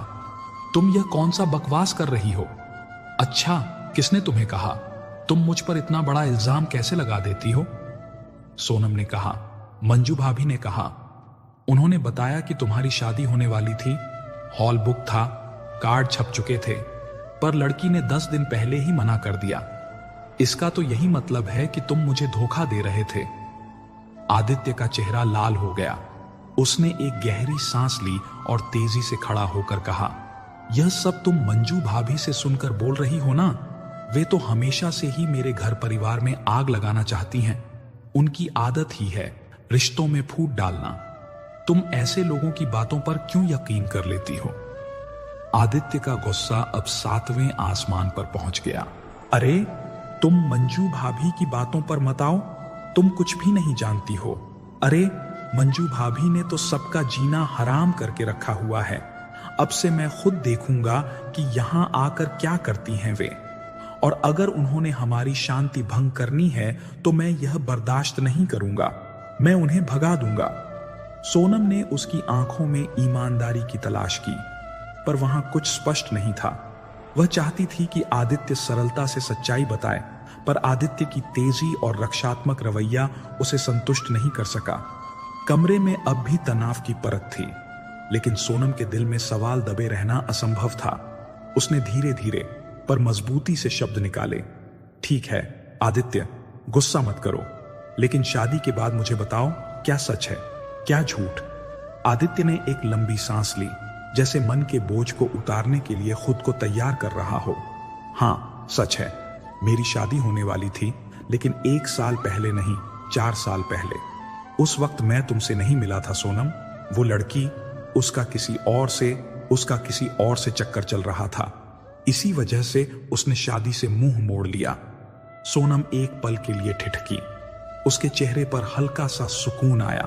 तुम यह कौन सा बकवास कर रही हो? अच्छा, किसने तुम्हें कहा? तुम मुझ पर इतना बड़ा इल्जाम कैसे लगा देती हो? सोनम ने कहा। मंजू भाभी ने कहा, उन्होंने बताया कि तुम्हारी शादी होने वाली थी, हॉल बुक था, कार्ड छप चुके थे, पर लड़की ने 10 दिन पहले ही मना कर दिया। इसका तो यही मतलब है कि तुम मुझे धोखा दे रहे थे। आदित्य का चेहरा लाल हो गया। उसने एक गहरी सांस ली और तेजी से खड़ा होकर कहा, यह सब तुम मंजू भाभी से सुनकर बोल रही हो ना? वे तो हमेशा से ही मेरे घर परिवार में आग लगाना चाहती हैं। उनकी आदत ही है रिश्तों में फूट डालना। तुम ऐसे लोगों की बातों पर क्यों यकीन कर लेती हो? आदित्य का गुस्सा अब 7वें आसमान पर पहुंच गया। अरे, तुम मंजू भाभी की बातों पर मत आओ, तुम कुछ भी नहीं जानती हो। अरे, मंजू भाभी ने तो सबका जीना हराम करके रखा हुआ है। अब से मैं खुद देखूंगा कि यहां आकर क्या करती हैं वे, और अगर उन्होंने हमारी शांति भंग करनी है तो मैं यह बर्दाश्त नहीं करूंगा, मैं उन्हें भगा दूंगा। सोनम ने उसकी आंखों में ईमानदारी की तलाश की, पर वहां कुछ स्पष्ट नहीं था। वह चाहती थी कि आदित्य सरलता से सच्चाई बताए, पर आदित्य की तेजी और रक्षात्मक रवैया उसे संतुष्ट नहीं कर सका। कमरे में अब भी तनाव की परत थी, लेकिन सोनम के दिल में सवाल दबे रहना असंभव था। उसने धीरे धीरे पर मजबूती से शब्द निकाले, ठीक है आदित्य, गुस्सा मत करो, लेकिन शादी के बाद मुझे बताओ, क्या सच है, क्या झूठ? आदित्य ने एक लंबी सांस ली, जैसे मन के बोझ को उतारने के लिए खुद को तैयार कर रहा हो। हाँ, सच है, मेरी शादी होने वाली थी, लेकिन 1 साल पहले नहीं, 4 साल पहले। उस वक्त मैं तुमसे नहीं मिला था सोनम। वो लड़की, उसका किसी और से चक्कर चल रहा था। इसी वजह से उसने शादी से मुंह मोड़ लिया। सोनम एक पल के लिए ठिठकी। उसके चेहरे पर हल्का सा सुकून आया।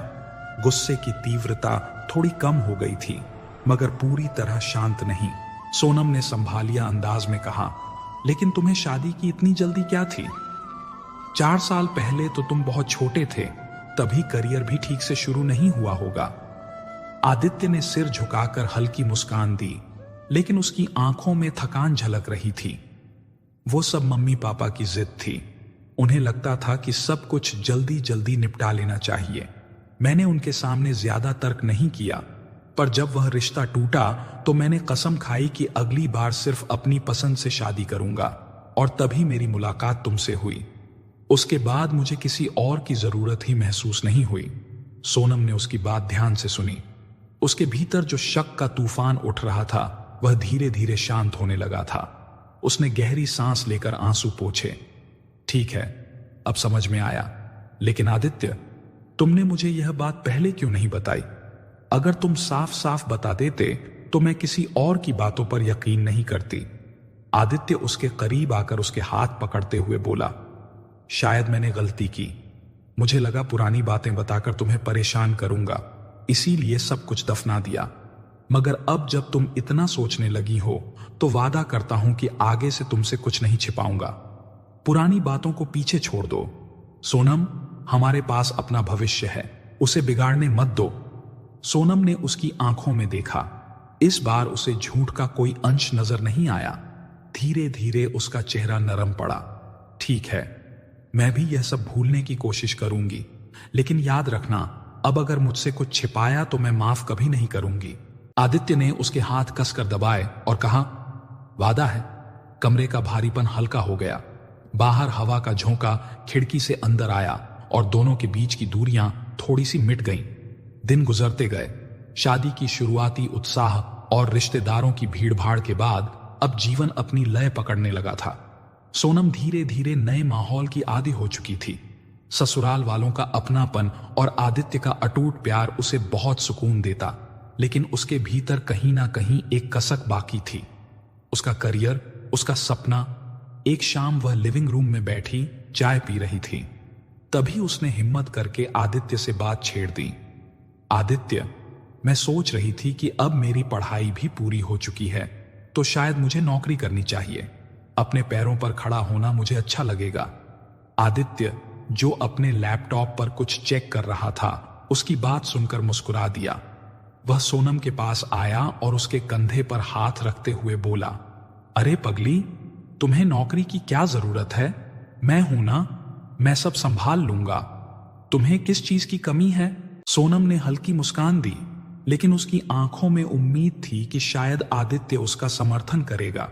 गुस्से की तीव्रता थोड़ी कम हो गई थी, मगर पूरी तरह शांत नहीं। सोनम ने संभालिया अंदाज में कहा, लेकिन तुम्हें शादी की इतनी जल्दी क्या थी? 4 साल पहले तो तुम बहुत छोटे थे, तभी करियर भी ठीक से शुरू नहीं हुआ होगा। आदित्य ने सिर झुकाकर हल्की मुस्कान दी, लेकिन उसकी आंखों में थकान झलक रही थी। वो सब मम्मी पापा की जिद थी। उन्हें लगता था कि सब कुछ जल्दी जल्दी निपटा लेना चाहिए। मैंने उनके सामने ज्यादा तर्क नहीं किया, पर जब वह रिश्ता टूटा तो मैंने कसम खाई कि अगली बार सिर्फ अपनी पसंद से शादी करूंगा, और तभी मेरी मुलाकात तुमसे हुई। उसके बाद मुझे किसी और की जरूरत ही महसूस नहीं हुई। सोनम ने उसकी बात ध्यान से सुनी। उसके भीतर जो शक का तूफान उठ रहा था, वह धीरे धीरे शांत होने लगा था। उसने गहरी सांस लेकर आंसू पोंछे। ठीक है, अब समझ में आया, लेकिन आदित्य, तुमने मुझे यह बात पहले क्यों नहीं बताई? अगर तुम साफ साफ बता देते तो मैं किसी और की बातों पर यकीन नहीं करती। आदित्य उसके करीब आकर उसके हाथ पकड़ते हुए बोला, शायद मैंने गलती की। मुझे लगा पुरानी बातें बताकर तुम्हें परेशान करूंगा, इसीलिए सब कुछ दफना दिया। मगर अब जब तुम इतना सोचने लगी हो तो वादा करता हूं कि आगे से तुमसे कुछ नहीं छिपाऊंगा। पुरानी बातों को पीछे छोड़ दो। सोनम, हमारे पास अपना भविष्य है, उसे बिगाड़ने मत दो। सोनम ने उसकी आंखों में देखा। इस बार उसे झूठ का कोई अंश नजर नहीं आया। धीरे धीरे उसका चेहरा नरम पड़ा। ठीक है, मैं भी यह सब भूलने की कोशिश करूंगी, लेकिन याद रखना, अब अगर मुझसे कुछ छिपाया तो मैं माफ कभी नहीं करूंगी। आदित्य ने उसके हाथ कसकर दबाए और कहा, वादा है। कमरे का भारीपन हल्का हो गया। बाहर हवा का झोंका खिड़की से अंदर आया और दोनों के बीच की दूरियां थोड़ी सी मिट गईं। दिन गुजरते गए। शादी की शुरुआती उत्साह और रिश्तेदारों की भीड़भाड़ के बाद अब जीवन अपनी लय पकड़ने लगा था। सोनम धीरे धीरे नए माहौल की आदी हो चुकी थी। ससुराल वालों का अपनापन और आदित्य का अटूट प्यार उसे बहुत सुकून देता, लेकिन उसके भीतर कहीं ना कहीं एक कसक बाकी थी। उसका करियर, उसका सपना। एक शाम वह लिविंग रूम में बैठी चाय पी रही थी। तभी उसने हिम्मत करके आदित्य से बात छेड़ दी। आदित्य, मैं सोच रही थी कि अब मेरी पढ़ाई भी पूरी हो चुकी है, तो शायद मुझे नौकरी करनी चाहिए। अपने पैरों पर खड़ा होना मुझे अच्छा लगेगा। आदित्य, जो अपने लैपटॉप पर कुछ चेक कर रहा था, उसकी बात सुनकर मुस्कुरा दिया। वह सोनम के पास आया और उसके कंधे पर हाथ रखते हुए बोला, अरे पगली, तुम्हें नौकरी की क्या जरूरत है? मैं हूं ना, मैं सब संभाल लूंगा। तुम्हें किस चीज की कमी है? सोनम ने हल्की मुस्कान दी, लेकिन उसकी आंखों में उम्मीद थी कि शायद आदित्य उसका समर्थन करेगा।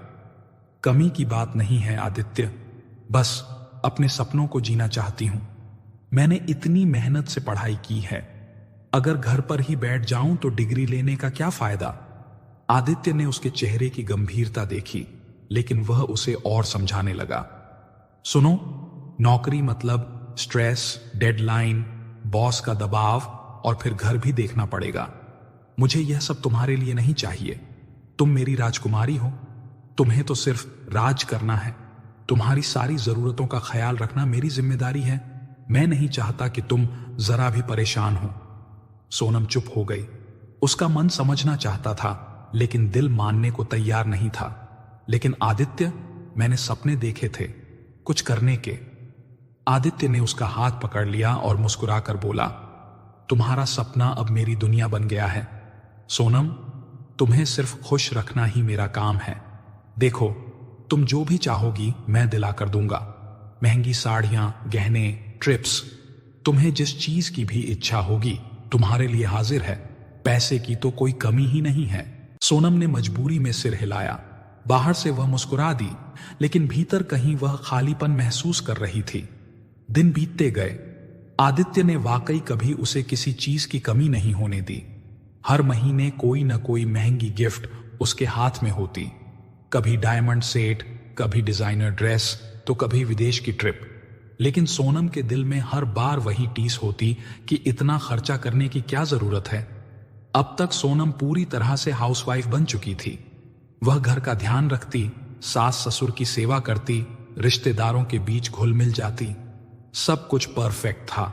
कमी की बात नहीं है आदित्य, बस अपने सपनों को जीना चाहती हूं। मैंने इतनी मेहनत से पढ़ाई की है, अगर घर पर ही बैठ जाऊं तो डिग्री लेने का क्या फायदा? आदित्य ने उसके चेहरे की गंभीरता देखी, लेकिन वह उसे और समझाने लगा। सुनो, नौकरी मतलब स्ट्रेस, डेडलाइन, बॉस का दबाव और फिर घर भी देखना पड़ेगा। मुझे यह सब तुम्हारे लिए नहीं चाहिए। तुम मेरी राजकुमारी हो, तुम्हें तो सिर्फ राज करना है। तुम्हारी सारी जरूरतों का ख्याल रखना मेरी जिम्मेदारी है। मैं नहीं चाहता कि तुम जरा भी परेशान हो। सोनम चुप हो गई। उसका मन समझना चाहता था, लेकिन दिल मानने को तैयार नहीं था। लेकिन आदित्य, मैंने सपने देखे थे कुछ करने के। आदित्य ने उसका हाथ पकड़ लिया और मुस्कुराकर बोला, तुम्हारा सपना अब मेरी दुनिया बन गया है। सोनम, तुम्हें सिर्फ खुश रखना ही मेरा काम है। देखो, तुम जो भी चाहोगी मैं दिला कर दूंगा। महंगी साड़ियां, गहने, ट्रिप्स, तुम्हें जिस चीज की भी इच्छा होगी तुम्हारे लिए हाजिर है। पैसे की तो कोई कमी ही नहीं है। सोनम ने मजबूरी में सिर हिलाया। बाहर से वह मुस्कुरा दी, लेकिन भीतर कहीं वह खालीपन महसूस कर रही थी। दिन बीतते गए। आदित्य ने वाकई कभी उसे किसी चीज की कमी नहीं होने दी। हर महीने कोई न कोई महंगी गिफ्ट उसके हाथ में होती। कभी डायमंड सेट, कभी डिजाइनर ड्रेस, तो कभी विदेश की ट्रिप। लेकिन सोनम के दिल में हर बार वही टीस होती कि इतना खर्चा करने की क्या जरूरत है। अब तक सोनम पूरी तरह से हाउसवाइफ बन चुकी थी। वह घर का ध्यान रखती, सास ससुर की सेवा करती, रिश्तेदारों के बीच घुल मिल जाती। सब कुछ परफेक्ट था।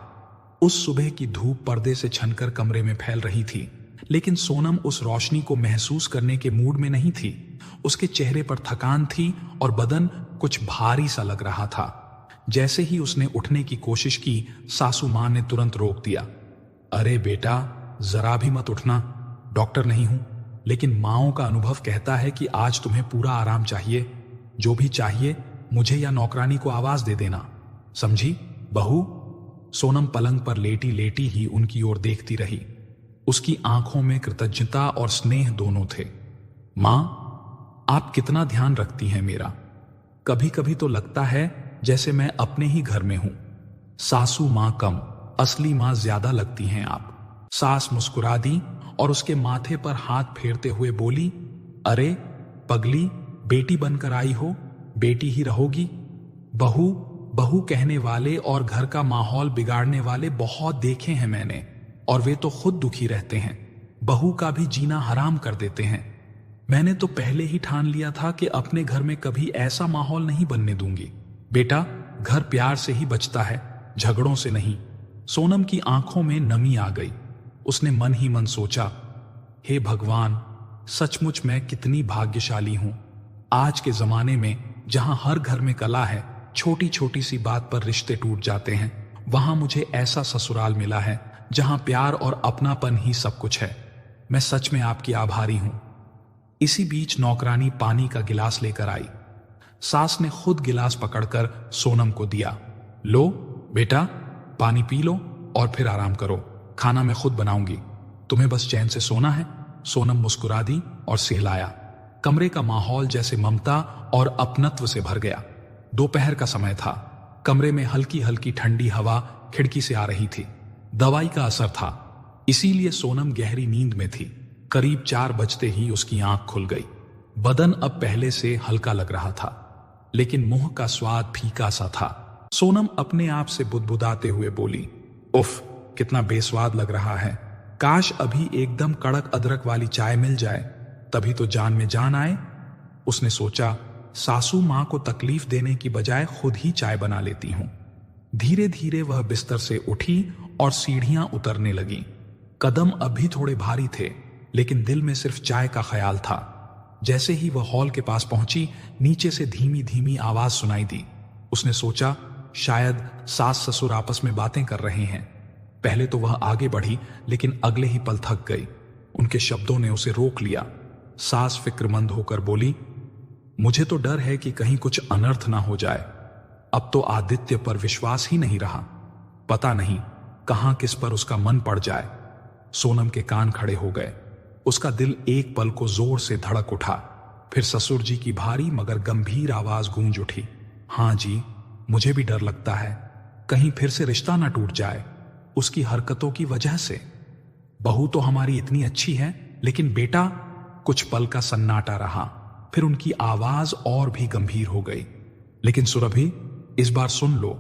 उस सुबह की धूप पर्दे से छनकर कमरे में फैल रही थी, लेकिन सोनम उस रोशनी को महसूस करने के मूड में नहीं थी। उसके चेहरे पर थकान थी और बदन कुछ भारी सा लग रहा था। जैसे ही उसने उठने की कोशिश की, सासू मां ने तुरंत रोक दिया। अरे बेटा, जरा भी मत उठना। डॉक्टर नहीं हूं, लेकिन माओं का अनुभव कहता है कि आज तुम्हें पूरा आराम चाहिए। जो भी चाहिए मुझे या नौकरानी को आवाज दे देना, समझी बहू? सोनम पलंग पर लेटी लेटी ही उनकी ओर देखती रही। उसकी आंखों में कृतज्ञता और स्नेह दोनों थे। मां, आप कितना ध्यान रखती हैं मेरा। कभी कभी तो लगता है जैसे मैं अपने ही घर में हूं। सासू मां कम, असली मां ज्यादा लगती हैं आप। सास मुस्कुरा दी और उसके माथे पर हाथ फेरते हुए बोली, अरे पगली, बेटी बनकर आई हो, बेटी ही रहोगी। बहू बहू कहने वाले और घर का माहौल बिगाड़ने वाले बहुत देखे हैं मैंने, और वे तो खुद दुखी रहते हैं, बहू का भी जीना हराम कर देते हैं। मैंने तो पहले ही ठान लिया था कि अपने घर में कभी ऐसा माहौल नहीं बनने दूंगी। बेटा, घर प्यार से ही बचता है, झगड़ों से नहीं। सोनम की आंखों में नमी आ गई। उसने मन ही मन सोचा, हे भगवान, सचमुच मैं कितनी भाग्यशाली हूं। आज के जमाने में जहां हर घर में कला है, छोटी छोटी सी बात पर रिश्ते टूट जाते हैं, वहां मुझे ऐसा ससुराल मिला है जहां प्यार और अपनापन ही सब कुछ है। मैं सच में आपकी आभारी हूं। इसी बीच नौकरानी पानी का गिलास लेकर आई। सास ने खुद गिलास पकड़कर सोनम को दिया। लो बेटा, पानी पी लो और फिर आराम करो। खाना मैं खुद बनाऊंगी, तुम्हें बस चैन से सोना है। सोनम मुस्कुरा दी और सहलाया। कमरे का माहौल जैसे ममता और अपनत्व से भर गया। दोपहर का समय था। कमरे में हल्की हल्की ठंडी हवा खिड़की से आ रही थी। दवाई का असर था, इसीलिए सोनम गहरी नींद में थी। करीब 4 बजते ही उसकी आंख खुल गई। बदन अब पहले से हल्का लग रहा था, लेकिन मुंह का स्वाद फीका सा था। सोनम अपने आप से बुदबुदाते हुए बोली, उफ, कितना बेस्वाद लग रहा है। काश अभी एकदम कड़क अदरक वाली चाय मिल जाए, तभी तो जान में जान आए। उसने सोचा, सासू मां को तकलीफ देने की बजाय खुद ही चाय बना लेती हूं। धीरे धीरे वह बिस्तर से उठी और सीढ़ियां उतरने लगी। कदम अभी थोड़े भारी थे, लेकिन दिल में सिर्फ चाय का ख्याल था। जैसे ही वह हॉल के पास पहुंची, नीचे से धीमी धीमी आवाज सुनाई दी। उसने सोचा, शायद सास ससुर आपस में बातें कर रहे हैं। पहले तो वह आगे बढ़ी, लेकिन अगले ही पल थक गई। उनके शब्दों ने उसे रोक लिया। सास फिक्रमंद होकर बोली, मुझे तो डर है कि कहीं कुछ अनर्थ ना हो जाए। अब तो आदित्य पर विश्वास ही नहीं रहा। पता नहीं कहां किस पर उसका मन पड़ जाए। सोनम के कान खड़े हो गए। उसका दिल एक पल को जोर से धड़क उठा। फिर ससुर जी की भारी मगर गंभीर आवाज गूंज उठी, हां जी, मुझे भी डर लगता है, कहीं फिर से रिश्ता ना टूट जाए उसकी हरकतों की वजह से। बहू तो हमारी इतनी अच्छी है, लेकिन बेटा। कुछ पल का सन्नाटा रहा, फिर उनकी आवाज और भी गंभीर हो गई। लेकिन सुरभि, इस बार सुन लो,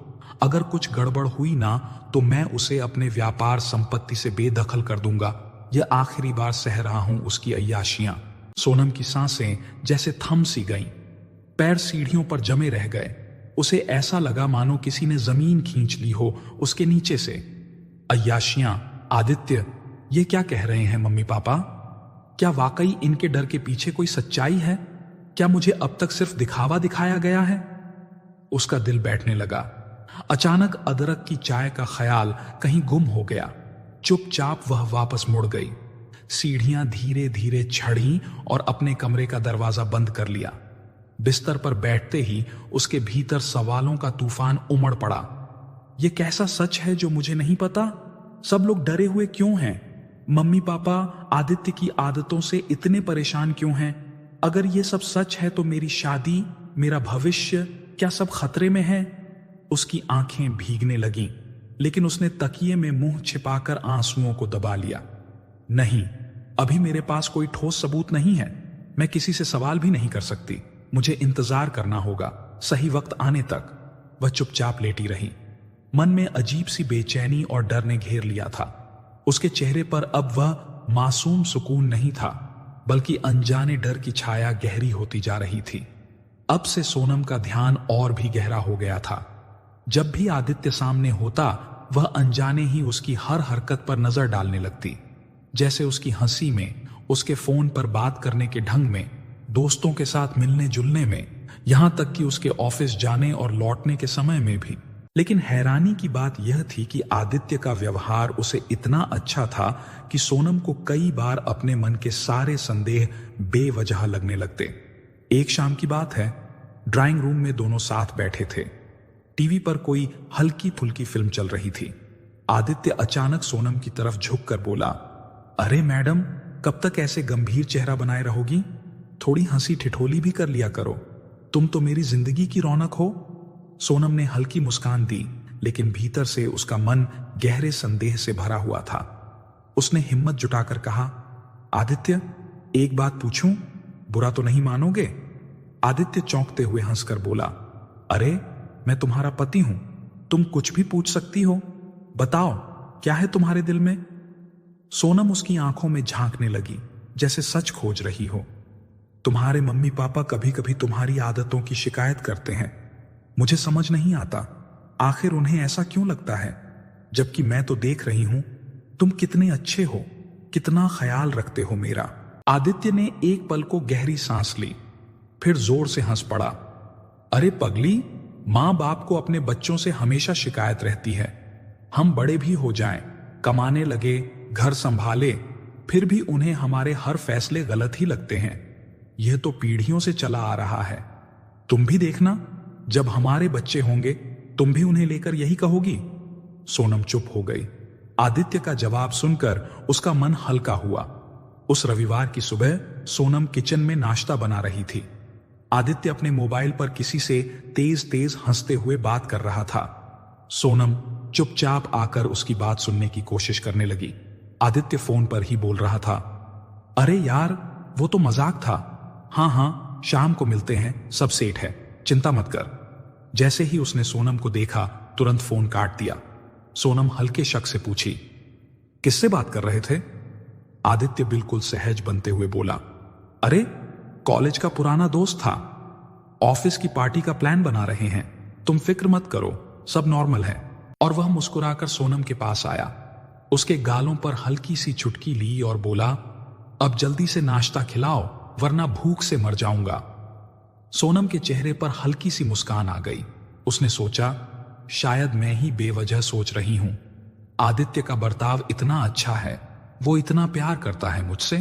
अगर कुछ गड़बड़ हुई ना तो मैं उसे अपने व्यापार संपत्ति से बेदखल कर दूंगा। यह आखिरी बार सह रहा हूं उसकी अय्याशियां। सोनम की सांसें जैसे थम सी गईं। पैर सीढ़ियों पर जमे रह गए। उसे ऐसा लगा मानो किसी ने जमीन खींच ली हो उसके नीचे से। अय्याशियां, आदित्य, ये क्या कह रहे हैं मम्मी पापा? क्या वाकई इनके डर के पीछे कोई सच्चाई है? क्या मुझे अब तक सिर्फ दिखावा दिखाया गया है? उसका दिल बैठने लगा। अचानक अदरक की चाय का ख्याल कहीं गुम हो गया। चुपचाप वह वापस मुड़ गई, सीढ़ियां धीरे धीरे चढ़ी और अपने कमरे का दरवाजा बंद कर लिया। बिस्तर पर बैठते ही उसके भीतर सवालों का तूफान उमड़ पड़ा। यह कैसा सच है जो मुझे नहीं पता? सब लोग डरे हुए क्यों हैं? मम्मी पापा आदित्य की आदतों से इतने परेशान क्यों हैं? अगर ये सब सच है तो मेरी शादी, मेरा भविष्य, क्या सब खतरे में है? उसकी आंखें भीगने लगीं, लेकिन उसने तकिए में मुंह छिपाकर आंसुओं को दबा लिया। नहीं, अभी मेरे पास कोई ठोस सबूत नहीं है। मैं किसी से सवाल भी नहीं कर सकती। मुझे इंतजार करना होगा, सही वक्त आने तक। वह चुपचाप लेटी रही। मन में अजीब सी बेचैनी और डर ने घेर लिया था। उसके चेहरे पर अब वह मासूम सुकून नहीं था, बल्कि अनजाने डर की छाया गहरी होती जा रही थी। अब से सोनम का ध्यान और भी गहरा हो गया था। जब भी आदित्य सामने होता, वह अनजाने ही उसकी हर हरकत पर नजर डालने लगती, जैसे उसकी हंसी में, उसके फोन पर बात करने के ढंग में, दोस्तों के साथ मिलने जुलने में, यहां तक कि उसके ऑफिस जाने और लौटने के समय में भी। लेकिन हैरानी की बात यह थी कि आदित्य का व्यवहार उसे इतना अच्छा था कि सोनम को कई बार अपने मन के सारे संदेह बेवजह लगने लगते। एक शाम की बात है, ड्राइंग रूम में दोनों साथ बैठे थे। टीवी पर कोई हल्की फुल्की फिल्म चल रही थी। आदित्य अचानक सोनम की तरफ झुककर बोला, अरे मैडम, कब तक ऐसे गंभीर चेहरा बनाए रहोगी? थोड़ी हंसी ठिठोली भी कर लिया करो। तुम तो मेरी जिंदगी की रौनक हो। सोनम ने हल्की मुस्कान दी, लेकिन भीतर से उसका मन गहरे संदेह से भरा हुआ था। उसने हिम्मत जुटाकर कहा, आदित्य, एक बात पूछूं? बुरा तो नहीं मानोगे? आदित्य चौंकते हुए हंसकर बोला, अरे, मैं तुम्हारा पति हूं, तुम कुछ भी पूछ सकती हो। बताओ, क्या है तुम्हारे दिल में? सोनम उसकी आंखों में झांकने लगी, जैसे सच खोज रही हो। तुम्हारे मम्मी पापा कभी कभी तुम्हारी आदतों की शिकायत करते हैं। मुझे समझ नहीं आता, आखिर उन्हें ऐसा क्यों लगता है, जबकि मैं तो देख रही हूं तुम कितने अच्छे हो, कितना ख्याल रखते हो मेरा। आदित्य ने एक पल को गहरी सांस ली, फिर जोर से हंस पड़ा। अरे पगली, मां बाप को अपने बच्चों से हमेशा शिकायत रहती है। हम बड़े भी हो जाएं, कमाने लगे, घर संभाले, फिर भी उन्हें हमारे हर फैसले गलत ही लगते हैं। यह तो पीढ़ियों से चला आ रहा है। तुम भी देखना, जब हमारे बच्चे होंगे तुम भी उन्हें लेकर यही कहोगी। सोनम चुप हो गई। आदित्य का जवाब सुनकर उसका मन हल्का हुआ। उस रविवार की सुबह सोनम किचन में नाश्ता बना रही थी। आदित्य अपने मोबाइल पर किसी से तेज तेज हंसते हुए बात कर रहा था। सोनम चुपचाप आकर उसकी बात सुनने की कोशिश करने लगी। आदित्य फोन पर ही बोल रहा था, अरे यार, वो तो मजाक था। हाँ, शाम को मिलते हैं, सब सेट है, चिंता मत कर। जैसे ही उसने सोनम को देखा, तुरंत फोन काट दिया। सोनम हल्के शक से पूछी, किससे बात कर रहे थे? आदित्य बिल्कुल सहज बनते हुए बोला, अरे, कॉलेज का पुराना दोस्त था। ऑफिस की पार्टी का प्लान बना रहे हैं, तुम फिक्र मत करो, सब नॉर्मल है। और वह मुस्कुराकर सोनम के पास आया, उसके गालों पर हल्की सी चुटकी ली और बोला, अब जल्दी से नाश्ता खिलाओ, वरना भूख से मर जाऊंगा। सोनम के चेहरे पर हल्की सी मुस्कान आ गई। उसने सोचा, शायद मैं ही बेवजह सोच रही हूं। आदित्य का बर्ताव इतना अच्छा है, वो इतना प्यार करता है मुझसे।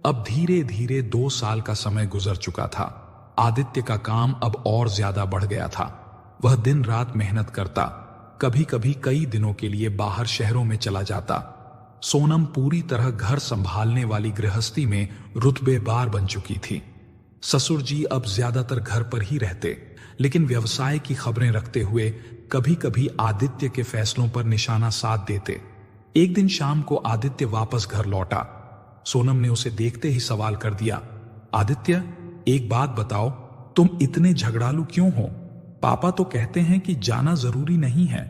अब धीरे धीरे 2 साल का समय गुजर चुका था। आदित्य का काम अब और ज्यादा बढ़ गया था। वह दिन रात मेहनत करता, कभी कभी कई दिनों के लिए बाहर शहरों में चला जाता। सोनम पूरी तरह घर संभालने वाली गृहस्थी में रुतबेदार बन चुकी थी। ससुर जी अब ज्यादातर घर पर ही रहते, लेकिन व्यवसाय की खबरें रखते हुए कभी कभी आदित्य के फैसलों पर निशाना साध देते। एक दिन शाम को आदित्य वापस घर लौटा। सोनम ने उसे देखते ही सवाल कर दिया, आदित्य, एक बात बताओ, तुम इतने झगड़ालू क्यों हो? पापा तो कहते हैं कि जाना जरूरी नहीं है,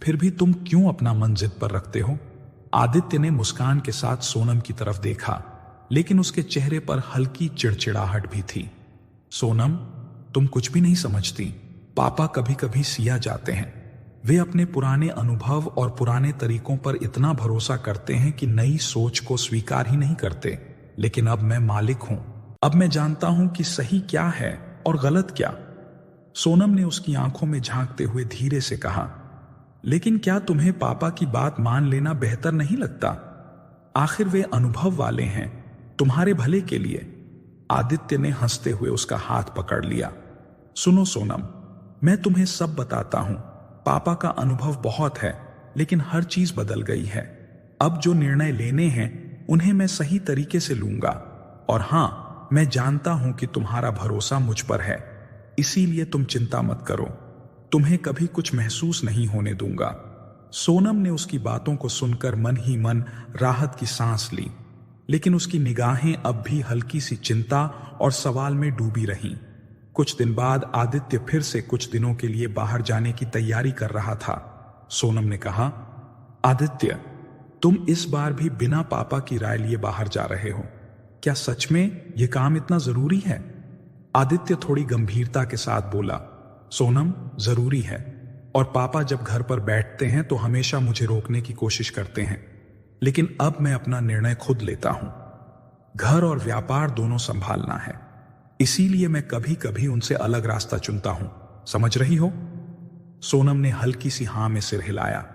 फिर भी तुम क्यों अपना मन जिद पर रखते हो? आदित्य ने मुस्कान के साथ सोनम की तरफ देखा, लेकिन उसके चेहरे पर हल्की चिड़चिड़ाहट भी थी। सोनम, तुम कुछ भी नहीं समझती। पापा कभी कभी सिया जाते हैं। वे अपने पुराने अनुभव और पुराने तरीकों पर इतना भरोसा करते हैं कि नई सोच को स्वीकार ही नहीं करते। लेकिन अब मैं मालिक हूं। अब मैं जानता हूं कि सही क्या है और गलत क्या। सोनम ने उसकी आंखों में झांकते हुए धीरे से कहा, लेकिन क्या तुम्हें पापा की बात मान लेना बेहतर नहीं लगता? आखिर वे अनुभव वाले हैं, तुम्हारे भले के लिए। आदित्य ने हंसते हुए उसका हाथ पकड़ लिया। सुनो सोनम, मैं तुम्हें सब बताता हूं। पापा का अनुभव बहुत है, लेकिन हर चीज बदल गई है। अब जो निर्णय लेने हैं उन्हें मैं सही तरीके से लूंगा। और हां, मैं जानता हूं कि तुम्हारा भरोसा मुझ पर है, इसीलिए तुम चिंता मत करो। तुम्हें कभी कुछ महसूस नहीं होने दूंगा। सोनम ने उसकी बातों को सुनकर मन ही मन राहत की सांस ली, लेकिन उसकी निगाहें अब भी हल्की सी चिंता और सवाल में डूबी रहीं। कुछ दिन बाद आदित्य फिर से कुछ दिनों के लिए बाहर जाने की तैयारी कर रहा था। सोनम ने कहा, आदित्य, तुम इस बार भी बिना पापा की राय लिए बाहर जा रहे हो। क्या सच में यह काम इतना जरूरी है? आदित्य थोड़ी गंभीरता के साथ बोला, सोनम, जरूरी है। और पापा जब घर पर बैठते हैं तो हमेशा मुझे रोकने की कोशिश करते हैं, लेकिन अब मैं अपना निर्णय खुद लेता हूं। घर और व्यापार दोनों संभालना है, इसीलिए मैं कभी कभी उनसे अलग रास्ता चुनता हूं। समझ रही हो? सोनम ने हल्की सी हां में सिर हिलाया,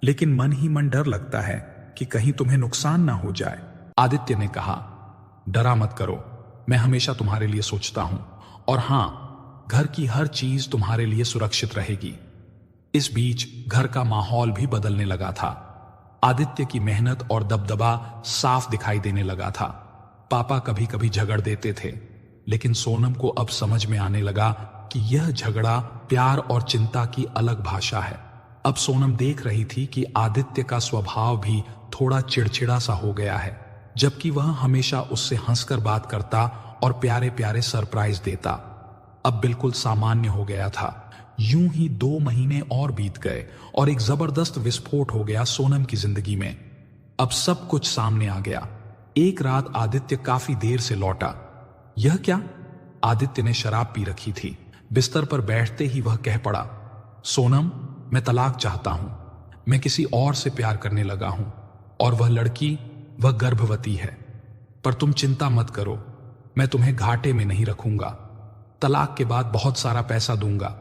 लेकिन मन ही मन डर लगता है कि कहीं तुम्हें नुकसान ना हो जाए। आदित्य ने कहा, डरा मत करो, मैं हमेशा तुम्हारे लिए सोचता हूं। और हां, घर की हर चीज तुम्हारे लिए सुरक्षित रहेगी। इस बीच घर का माहौल भी बदलने लगा था। आदित्य की मेहनत और दबदबा साफ दिखाई देने लगा था। पापा कभी कभी झगड़ देते थे, लेकिन सोनम को अब समझ में आने लगा कि यह झगड़ा प्यार और चिंता की अलग भाषा है। अब सोनम देख रही थी कि आदित्य का स्वभाव भी थोड़ा चिड़चिड़ा सा हो गया है, जबकि वह हमेशा उससे हंसकर बात करता और प्यारे प्यारे सरप्राइज देता, अब बिल्कुल सामान्य हो गया था। यूं ही 2 महीने और बीत गए और एक जबरदस्त विस्फोट हो गया सोनम की जिंदगी में। अब सब कुछ सामने आ गया। एक रात आदित्य काफी देर से लौटा। यह क्या? आदित्य ने शराब पी रखी थी। बिस्तर पर बैठते ही वह कह पड़ा, सोनम, मैं तलाक चाहता हूं। मैं किसी और से प्यार करने लगा हूं, और वह लड़की, वह गर्भवती है। पर तुम चिंता मत करो, मैं तुम्हें घाटे में नहीं रखूंगा। तलाक के बाद बहुत सारा पैसा दूंगा।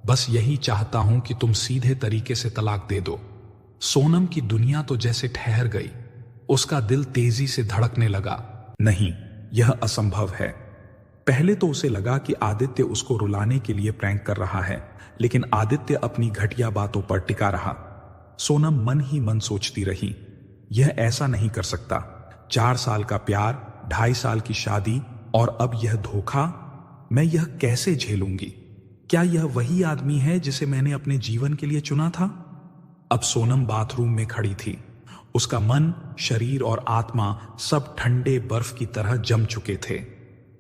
बस यही चाहता हूं कि तुम सीधे तरीके से तलाक दे दो। सोनम की दुनिया तो जैसे ठहर गई। उसका दिल तेजी से धड़कने लगा। नहीं, यह असंभव है। पहले तो उसे लगा कि आदित्य उसको रुलाने के लिए प्रैंक कर रहा है, लेकिन आदित्य अपनी घटिया बातों पर टिका रहा। सोनम मन ही मन सोचती रही, यह ऐसा नहीं कर सकता। 4 साल का प्यार, 2.5 साल की शादी, और अब यह धोखा। मैं यह कैसे झेलूंगी? क्या यह वही आदमी है जिसे मैंने अपने जीवन के लिए चुना था? अब सोनम बाथरूम में खड़ी थी। उसका मन, शरीर और आत्मा सब ठंडे बर्फ की तरह जम चुके थे।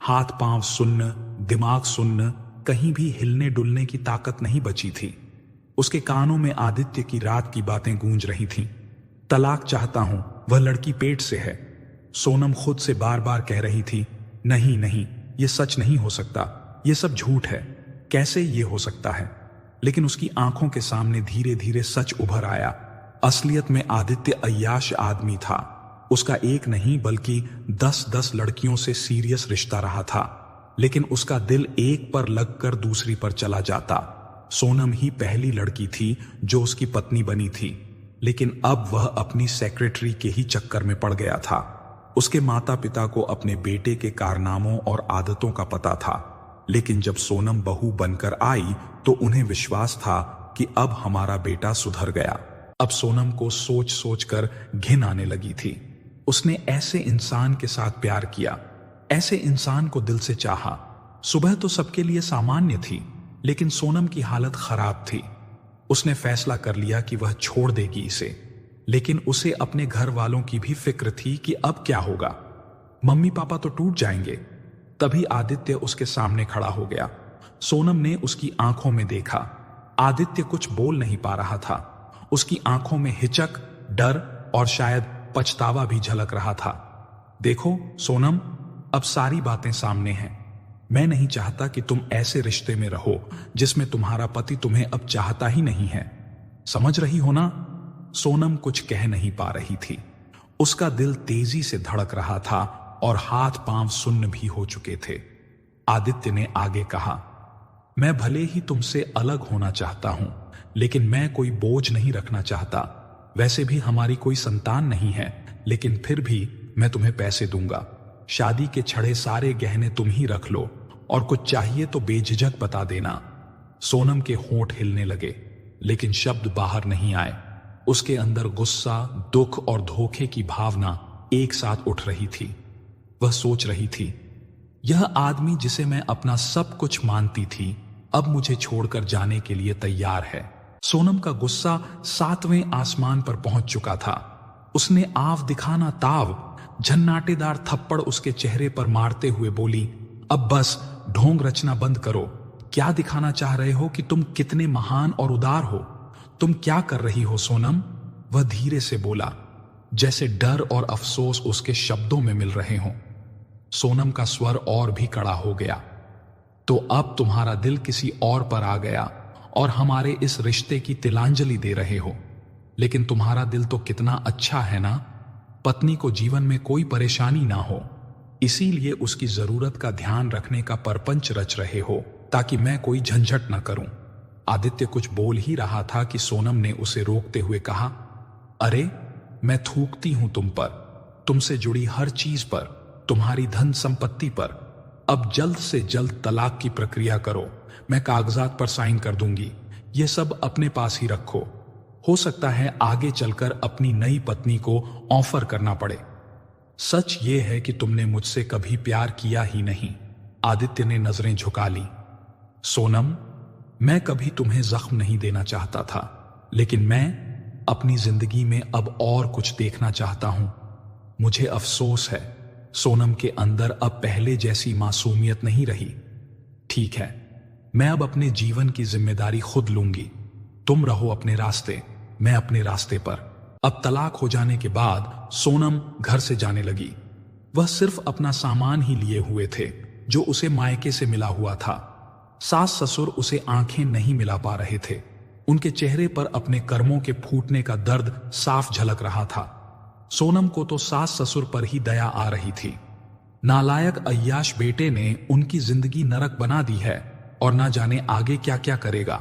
हाथ पांव सुन्न, दिमाग सुन्न, कहीं भी हिलने डुलने की ताकत नहीं बची थी। उसके कानों में आदित्य की रात की बातें गूंज रही थीं। तलाक चाहता हूं, वह लड़की पेट से है। सोनम खुद से बार बार कह रही थी, नहीं नहीं, यह सच नहीं हो सकता, यह सब झूठ है। कैसे ये हो सकता है? लेकिन उसकी आंखों के सामने धीरे धीरे सच उभर आया। असलियत में आदित्य अय्याश आदमी था। उसका एक नहीं बल्कि 10-10 लड़कियों से सीरियस रिश्ता रहा था, लेकिन उसका दिल एक पर लगकर दूसरी पर चला जाता। सोनम ही पहली लड़की थी जो उसकी पत्नी बनी थी, लेकिन अब वह अपनी सेक्रेटरी के ही चक्कर में पड़ गया था। उसके माता पिता को अपने बेटे के कारनामों और आदतों का पता था, लेकिन जब सोनम बहू बनकर आई तो उन्हें विश्वास था कि अब हमारा बेटा सुधर गया। अब सोनम को सोच सोच कर घिन आने लगी थी। उसने ऐसे इंसान के साथ प्यार किया, ऐसे इंसान को दिल से चाहा। सुबह तो सबके लिए सामान्य थी, लेकिन सोनम की हालत खराब थी। उसने फैसला कर लिया कि वह छोड़ देगी इसे, लेकिन उसे अपने घर वालों की भी फिक्र थी कि अब क्या होगा। मम्मी पापा तो टूट जाएंगे। तभी आदित्य उसके सामने खड़ा हो गया। सोनम ने उसकी आंखों में देखा। आदित्य कुछ बोल नहीं पा रहा था। उसकी आंखों में हिचक, डर और शायद पछतावा भी झलक रहा था। देखो सोनम, अब सारी बातें सामने हैं। मैं नहीं चाहता कि तुम ऐसे रिश्ते में रहो जिसमें तुम्हारा पति तुम्हें अब चाहता ही नहीं है। समझ रही हो ना? सोनम कुछ कह नहीं पा रही थी। उसका दिल तेजी से धड़क रहा था और हाथ पांव सुन्न भी हो चुके थे। आदित्य ने आगे कहा, मैं भले ही तुमसे अलग होना चाहता हूं, लेकिन मैं कोई बोझ नहीं रखना चाहता। वैसे भी हमारी कोई संतान नहीं है, लेकिन फिर भी मैं तुम्हें पैसे दूंगा। शादी के छड़े सारे गहने तुम ही रख लो, और कुछ चाहिए तो बेझिझक बता देना। सोनम के होंठ हिलने लगे, लेकिन शब्द बाहर नहीं आए। उसके अंदर गुस्सा, दुख और धोखे की भावना एक साथ उठ रही थी। वह सोच रही थी, यह आदमी जिसे मैं अपना सब कुछ मानती थी, अब मुझे छोड़कर जाने के लिए तैयार है। सोनम का गुस्सा 7वें आसमान पर पहुंच चुका था। उसने आव दिखाना ताव झन्नाटेदार थप्पड़ उसके चेहरे पर मारते हुए बोली, अब बस ढोंग रचना बंद करो। क्या दिखाना चाह रहे हो कि तुम कितने महान और उदार हो? तुम क्या कर रही हो सोनम? वह धीरे से बोला, जैसे डर और अफसोस उसके शब्दों में मिल रहे हों। सोनम का स्वर और भी कड़ा हो गया। तो अब तुम्हारा दिल किसी और पर आ गया और हमारे इस रिश्ते की तिलांजलि दे रहे हो। लेकिन तुम्हारा दिल तो कितना अच्छा है ना। पत्नी को जीवन में कोई परेशानी ना हो, इसीलिए उसकी जरूरत का ध्यान रखने का परपंच रच रहे हो, ताकि मैं कोई झंझट न करूं। आदित्य कुछ बोल ही रहा था कि सोनम ने उसे रोकते हुए कहा, अरे मैं थूकती हूं तुम पर, तुमसे जुड़ी हर चीज पर, तुम्हारी धन संपत्ति पर। अब जल्द से जल्द तलाक की प्रक्रिया करो। मैं कागजात पर साइन कर दूंगी। ये सब अपने पास ही रखो। हो सकता है आगे चलकर अपनी नई पत्नी को ऑफर करना पड़े। सच ये है कि तुमने मुझसे कभी प्यार किया ही नहीं। आदित्य ने नजरें झुका ली। सोनम, मैं कभी तुम्हें जख्म नहीं देना चाहता था, लेकिन मैं अपनी जिंदगी में अब और कुछ देखना चाहता हूं। मुझे अफसोस है, सोनम के अंदर अब पहले जैसी मासूमियत नहीं रही। ठीक है, मैं अब अपने जीवन की जिम्मेदारी खुद लूंगी। तुम रहो अपने रास्ते, मैं अपने रास्ते पर। अब तलाक हो जाने के बाद सोनम घर से जाने लगी। वह सिर्फ अपना सामान ही लिए हुए थे जो उसे मायके से मिला हुआ था। सास ससुर उसे आंखें नहीं मिला पा रहे थे। उनके चेहरे पर अपने कर्मों के फूटने का दर्द साफ झलक रहा था। सोनम को तो सास ससुर पर ही दया आ रही थी। नालायक अय्याश बेटे ने उनकी जिंदगी नरक बना दी है और ना जाने आगे क्या क्या करेगा।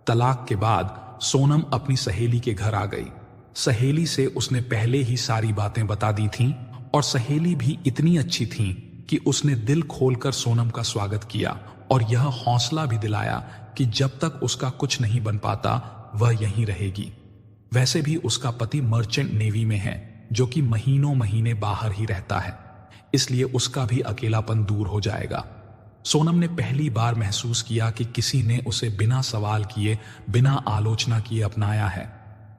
तलाक के बाद सोनम अपनी सहेली के घर आ गई। सहेली से उसने पहले ही सारी बातें बता दी थीं और सहेली भी इतनी अच्छी थी कि उसने दिल खोलकर सोनम का स्वागत किया और यह हौसला भी दिलाया कि जब तक उसका कुछ नहीं बन पाता वह यहीं रहेगी। वैसे भी उसका पति मर्चेंट नेवी में है, जो कि महीनों महीने बाहर ही रहता है, इसलिए उसका भी अकेलापन दूर हो जाएगा। सोनम ने पहली बार महसूस किया कि किसी ने उसे बिना सवाल किए, बिना आलोचना किए अपनाया है।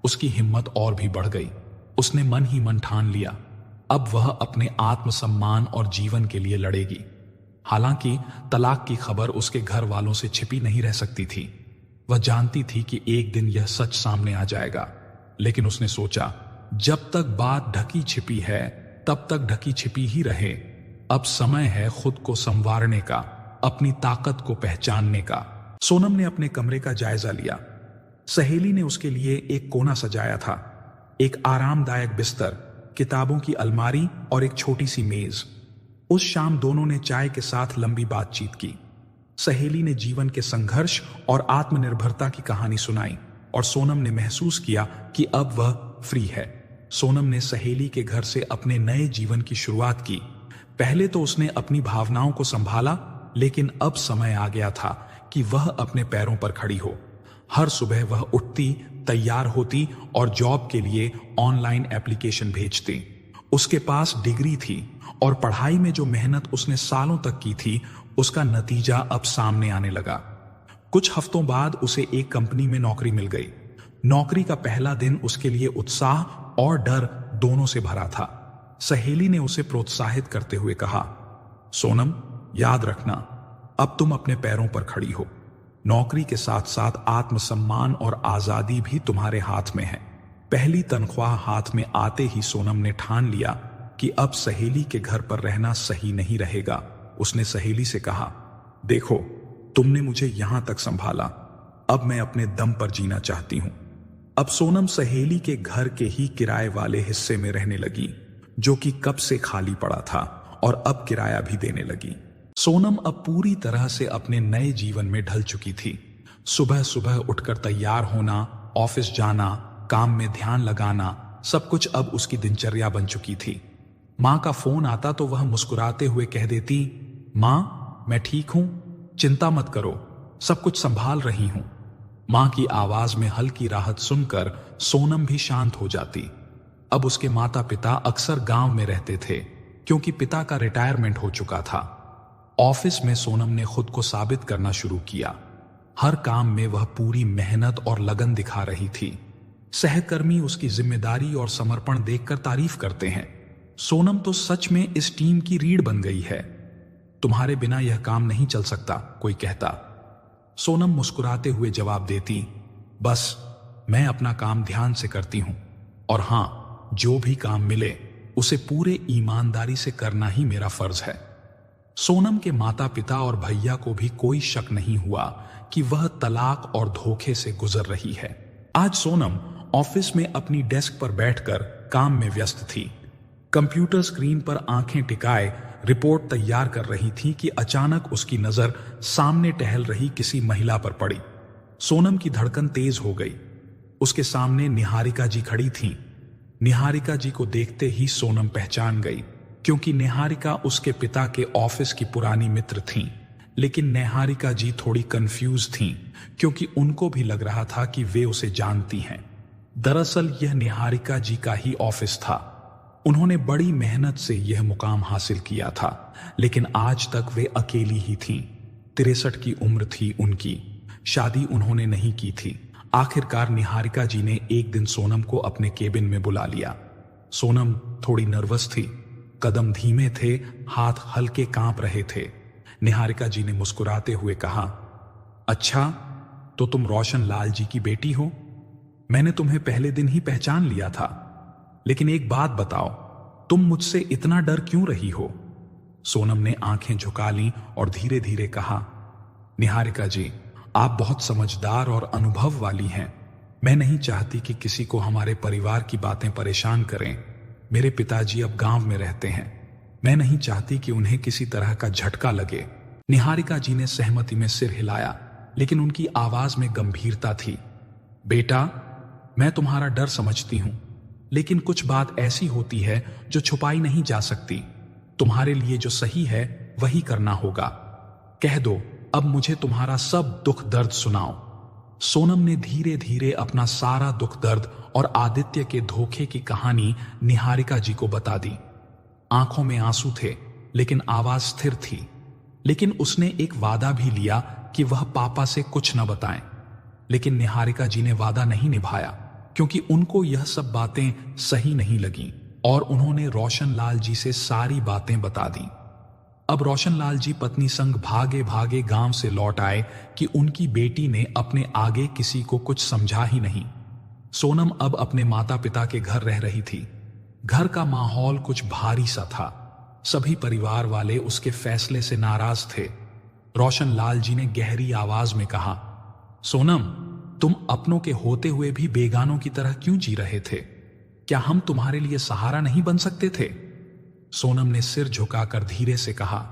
उसकी हिम्मत और भी बढ़ गई। उसने मन ही मन ठान लिया, अब वह अपने आत्मसम्मान और जीवन के लिए लड़ेगी। हालांकि तलाक की खबर उसके घर वालों से छिपी नहीं रह सकती थी। वह जानती थी कि एक दिन यह सच सामने आ जाएगा, लेकिन उसने सोचा, जब तक बात ढकी छिपी है तब तक ढकी छिपी ही रहे। अब समय है खुद को संवारने का, अपनी ताकत को पहचानने का। सोनम ने अपने कमरे का जायजा लिया। सहेली ने उसके लिए एक कोना सजाया था, एक आरामदायक बिस्तर, किताबों की अलमारी और एक छोटी सी मेज। उस शाम दोनों ने चाय के साथ लंबी बातचीत की। सहेली ने जीवन के संघर्ष और आत्मनिर्भरता की कहानी सुनाई और सोनम ने महसूस किया कि अब वह फ्री है। सोनम ने सहेली के घर से अपने नए जीवन की शुरुआत की। पहले तो उसने अपनी भावनाओं को संभाला, लेकिन अब समय आ गया था कि वह अपने पैरों पर खड़ी हो। हर सुबह वह उठती, तैयार होती और जॉब के लिए ऑनलाइन एप्लीकेशन भेजती। उसके पास डिग्री थी और पढ़ाई में जो मेहनत उसने सालों तक की थी, उसका नतीजा अब सामने आने लगा। कुछ हफ्तों बाद उसे एक कंपनी में नौकरी मिल गई। नौकरी का पहला दिन उसके लिए उत्साह और डर दोनों से भरा था। सहेली ने उसे प्रोत्साहित करते हुए कहा, सोनम, याद रखना, अब तुम अपने पैरों पर खड़ी हो। नौकरी के साथ साथ आत्मसम्मान और आजादी भी तुम्हारे हाथ में है। पहली तनख्वाह हाथ में आते ही सोनम ने ठान लिया कि अब सहेली के घर पर रहना सही नहीं रहेगा। उसने सहेली से कहा, देखो, तुमने मुझे यहां तक संभाला, अब मैं अपने दम पर जीना चाहती हूं। अब सोनम सहेली के घर के ही किराए वाले हिस्से में रहने लगी, जो कि कब से खाली पड़ा था और अब किराया भी देने लगी। सोनम अब पूरी तरह से अपने नए जीवन में ढल चुकी थी। सुबह सुबह उठकर तैयार होना, ऑफिस जाना, काम में ध्यान लगाना, सब कुछ अब उसकी दिनचर्या बन चुकी थी। माँ का फोन आता तो वह मुस्कुराते हुए कह देती, माँ मैं ठीक हूं, चिंता मत करो, सब कुछ संभाल रही हूं। माँ की आवाज में हल्की राहत सुनकर सोनम भी शांत हो जाती। अब उसके माता पिता अक्सर गांव में रहते थे क्योंकि पिता का रिटायरमेंट हो चुका था। ऑफिस में सोनम ने खुद को साबित करना शुरू किया। हर काम में वह पूरी मेहनत और लगन दिखा रही थी। सहकर्मी उसकी जिम्मेदारी और समर्पण देखकर तारीफ करते हैं। सोनम तो सच में इस टीम की रीढ़ बन गई है। तुम्हारे बिना यह काम नहीं चल सकता, कोई कहता। सोनम मुस्कुराते हुए जवाब देती, बस मैं अपना काम ध्यान से करती हूं और हां, जो भी काम मिले उसे पूरे ईमानदारी से करना ही मेरा फर्ज है। सोनम के माता पिता और भैया को भी कोई शक नहीं हुआ कि वह तलाक और धोखे से गुजर रही है। आज सोनम ऑफिस में अपनी डेस्क पर बैठकर काम में व्यस्त थी। कंप्यूटर स्क्रीन पर आंखें टिकाए रिपोर्ट तैयार कर रही थी कि अचानक उसकी नजर सामने टहल रही किसी महिला पर पड़ी। सोनम की धड़कन तेज हो गई। उसके सामने निहारिका जी खड़ी थीं। निहारिका जी को देखते ही सोनम पहचान गई, क्योंकि निहारिका उसके पिता के ऑफिस की पुरानी मित्र थीं। लेकिन निहारिका जी थोड़ी कंफ्यूज थीं, क्योंकि उनको भी लग रहा था कि वे उसे जानती हैं। दरअसल यह निहारिका जी का ही ऑफिस था। उन्होंने बड़ी मेहनत से यह मुकाम हासिल किया था, लेकिन आज तक वे अकेली ही थीं। 63 की उम्र थी उनकी। शादी उन्होंने नहीं की थी। आखिरकार निहारिका जी ने एक दिन सोनम को अपने केबिन में बुला लिया। सोनम थोड़ी नर्वस थी, कदम धीमे थे, हाथ हल्के कांप रहे थे। निहारिका जी ने मुस्कुराते हुए कहा, अच्छा तो तुम रोशन लाल जी की बेटी हो? मैंने तुम्हें पहले दिन ही पहचान लिया था, लेकिन एक बात बताओ, तुम मुझसे इतना डर क्यों रही हो? सोनम ने आंखें झुका लीं और धीरे धीरे कहा, निहारिका जी, आप बहुत समझदार और अनुभव वाली हैं। मैं नहीं चाहती कि किसी को हमारे परिवार की बातें परेशान करें। मेरे पिताजी अब गांव में रहते हैं। मैं नहीं चाहती कि उन्हें किसी तरह का झटका लगे। निहारिका जी ने सहमति में सिर हिलाया, लेकिन उनकी आवाज में गंभीरता थी। बेटा, मैं तुम्हारा डर समझती हूं, लेकिन कुछ बात ऐसी होती है जो छुपाई नहीं जा सकती। तुम्हारे लिए जो सही है वही करना होगा। कह दो, अब मुझे तुम्हारा सब दुख दर्द सुनाओ। सोनम ने धीरे धीरे अपना सारा दुख दर्द और आदित्य के धोखे की कहानी निहारिका जी को बता दी। आंखों में आंसू थे, लेकिन आवाज स्थिर थी। लेकिन उसने एक वादा भी लिया कि वह पापा से कुछ न बताएं। लेकिन निहारिका जी ने वादा नहीं निभाया, क्योंकि उनको यह सब बातें सही नहीं लगीं और उन्होंने रोशन लाल जी से सारी बातें बता दी। अब रोशन लाल जी पत्नी संग भागे भागे गांव से लौट आए कि उनकी बेटी ने अपने आगे किसी को कुछ समझा ही नहीं। सोनम अब अपने माता पिता के घर रह रही थी। घर का माहौल कुछ भारी सा था। सभी परिवार वाले उसके फैसले से नाराज थे। रोशन लाल जी ने गहरी आवाज में कहा, सोनम, तुम अपनों के होते हुए भी बेगानों की तरह क्यों जी रहे थे? क्या हम तुम्हारे लिए सहारा नहीं बन सकते थे? सोनम ने सिर झुकाकर धीरे से कहा,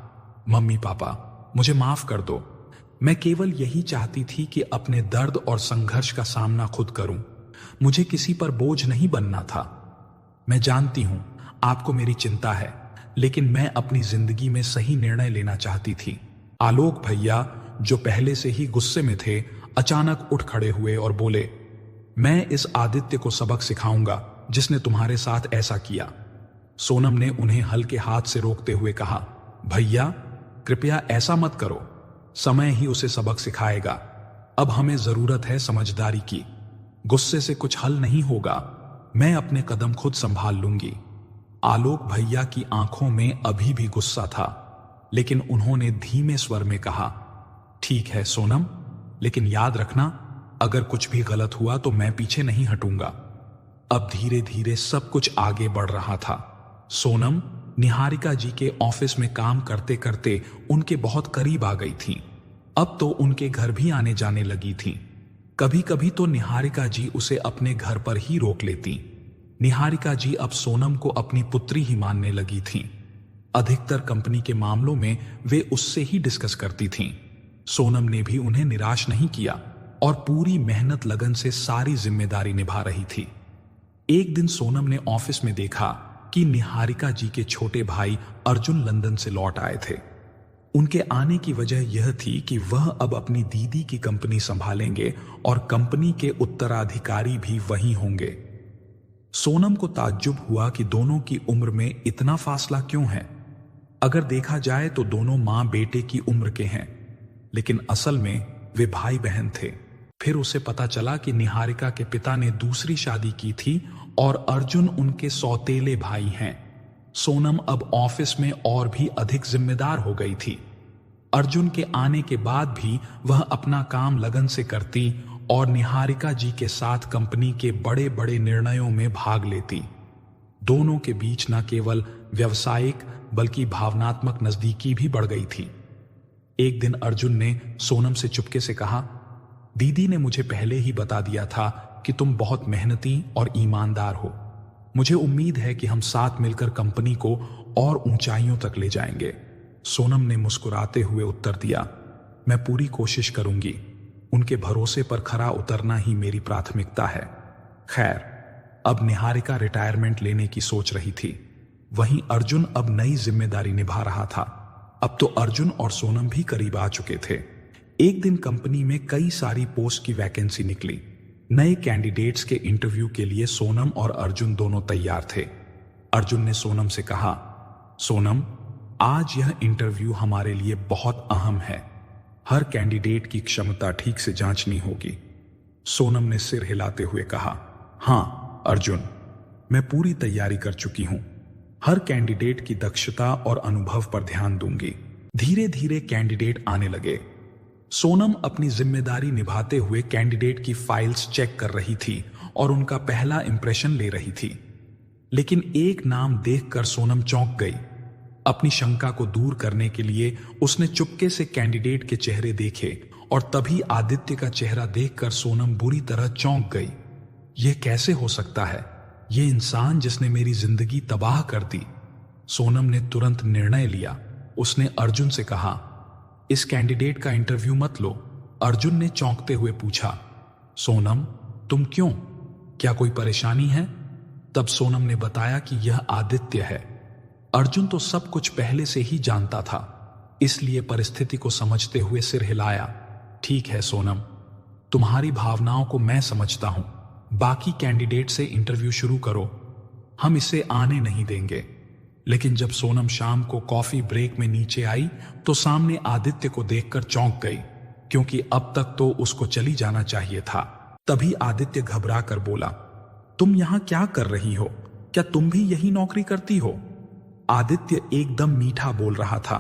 मम्मी पापा, मुझे माफ कर दो। मैं केवल यही चाहती थी कि अपने दर्द और संघर्ष का सामना खुद करूं। मुझे किसी पर बोझ नहीं बनना था। मैं जानती हूं आपको मेरी चिंता है, लेकिन मैं अपनी जिंदगी में सही निर्णय लेना चाहती थी। आलोक भैया, जो पहले से ही गुस्से में थे, अचानक उठ खड़े हुए और बोले, मैं इस आदित्य को सबक सिखाऊंगा जिसने तुम्हारे साथ ऐसा किया। सोनम ने उन्हें हल्के हाथ से रोकते हुए कहा, भैया कृपया ऐसा मत करो, समय ही उसे सबक सिखाएगा। अब हमें जरूरत है समझदारी की। गुस्से से कुछ हल नहीं होगा। मैं अपने कदम खुद संभाल लूंगी। आलोक भैया की आंखों में अभी भी गुस्सा था, लेकिन उन्होंने धीमे स्वर में कहा, ठीक है सोनम, लेकिन याद रखना, अगर कुछ भी गलत हुआ तो मैं पीछे नहीं हटूंगा। अब धीरे धीरे सब कुछ आगे बढ़ रहा था। सोनम निहारिका जी के ऑफिस में काम करते करते उनके बहुत करीब आ गई थी। अब तो उनके घर भी आने जाने लगी थी। कभी कभी तो निहारिका जी उसे अपने घर पर ही रोक लेती। निहारिका जी अब सोनम को अपनी पुत्री ही मानने लगी थी। अधिकतर कंपनी के मामलों में वे उससे ही डिस्कस करती थीं। सोनम ने भी उन्हें निराश नहीं किया और पूरी मेहनत लगन से सारी जिम्मेदारी निभा रही थी। एक दिन सोनम ने ऑफिस में देखा कि निहारिका जी के छोटे भाई अर्जुन लंदन से लौट आए थे। उनके आने की वजह यह थी कि वह अब अपनी दीदी की कंपनी संभालेंगे और कंपनी के उत्तराधिकारी भी वही होंगे। सोनम को ताज्जुब हुआ कि दोनों की उम्र में इतना फासला क्यों है। अगर देखा जाए तो दोनों मां बेटे की उम्र के हैं, लेकिन असल में वे भाई बहन थे। फिर उसे पता चला कि निहारिका के पिता ने दूसरी शादी की थी और अर्जुन उनके सौतेले भाई हैं। सोनम अब ऑफिस में और भी अधिक जिम्मेदार हो गई थी। अर्जुन के आने के बाद भी वह अपना काम लगन से करती और निहारिका जी के साथ कंपनी के बड़े बड़े निर्णयों में भाग लेती। दोनों के बीच न केवल व्यावसायिक बल्कि भावनात्मक नजदीकी भी बढ़ गई थी। एक दिन अर्जुन ने सोनम से चुपके से कहा, दीदी ने मुझे पहले ही बता दिया था कि तुम बहुत मेहनती और ईमानदार हो। मुझे उम्मीद है कि हम साथ मिलकर कंपनी को और ऊंचाइयों तक ले जाएंगे। सोनम ने मुस्कुराते हुए उत्तर दिया, मैं पूरी कोशिश करूंगी। उनके भरोसे पर खरा उतरना ही मेरी प्राथमिकता है। खैर, अब निहारिका रिटायरमेंट लेने की सोच रही थी। वहीं अर्जुन अब नई जिम्मेदारी निभा रहा था। अब तो अर्जुन और सोनम भी करीब आ चुके थे। एक दिन कंपनी में कई सारी पोस्ट की वैकेंसी निकली। नए कैंडिडेट्स के इंटरव्यू के लिए सोनम और अर्जुन दोनों तैयार थे। अर्जुन ने सोनम से कहा, सोनम, आज यह इंटरव्यू हमारे लिए बहुत अहम है। हर कैंडिडेट की क्षमता ठीक से जांचनी होगी। सोनम ने सिर हिलाते हुए कहा, हां अर्जुन, मैं पूरी तैयारी कर चुकी हूं। हर कैंडिडेट की दक्षता और अनुभव पर ध्यान दूंगी। धीरे धीरे कैंडिडेट आने लगे। सोनम अपनी जिम्मेदारी निभाते हुए कैंडिडेट की फाइल्स चेक कर रही थी और उनका पहला इंप्रेशन ले रही थी। लेकिन एक नाम देखकर सोनम चौंक गई। अपनी शंका को दूर करने के लिए उसने चुपके से कैंडिडेट के चेहरे देखे और तभी आदित्य का चेहरा देखकर सोनम बुरी तरह चौंक गई। यह कैसे हो सकता है? यह इंसान जिसने मेरी जिंदगी तबाह कर दी। सोनम ने तुरंत निर्णय लिया। उसने अर्जुन से कहा, इस कैंडिडेट का इंटरव्यू मत लो। अर्जुन ने चौंकते हुए पूछा, सोनम, तुम क्यों? क्या कोई परेशानी है? तब सोनम ने बताया कि यह आदित्य है। अर्जुन तो सब कुछ पहले से ही जानता था, इसलिए परिस्थिति को समझते हुए सिर हिलाया। ठीक है सोनम, तुम्हारी भावनाओं को मैं समझता हूं। बाकी कैंडिडेट से इंटरव्यू शुरू करो। हम इसे आने नहीं देंगे। लेकिन जब सोनम शाम को कॉफी ब्रेक में नीचे आई तो सामने आदित्य को देखकर चौंक गई, क्योंकि अब तक तो उसको चली जाना चाहिए था। तभी आदित्य घबरा कर बोला, तुम यहां क्या कर रही हो? क्या तुम भी यही नौकरी करती हो? आदित्य एकदम मीठा बोल रहा था,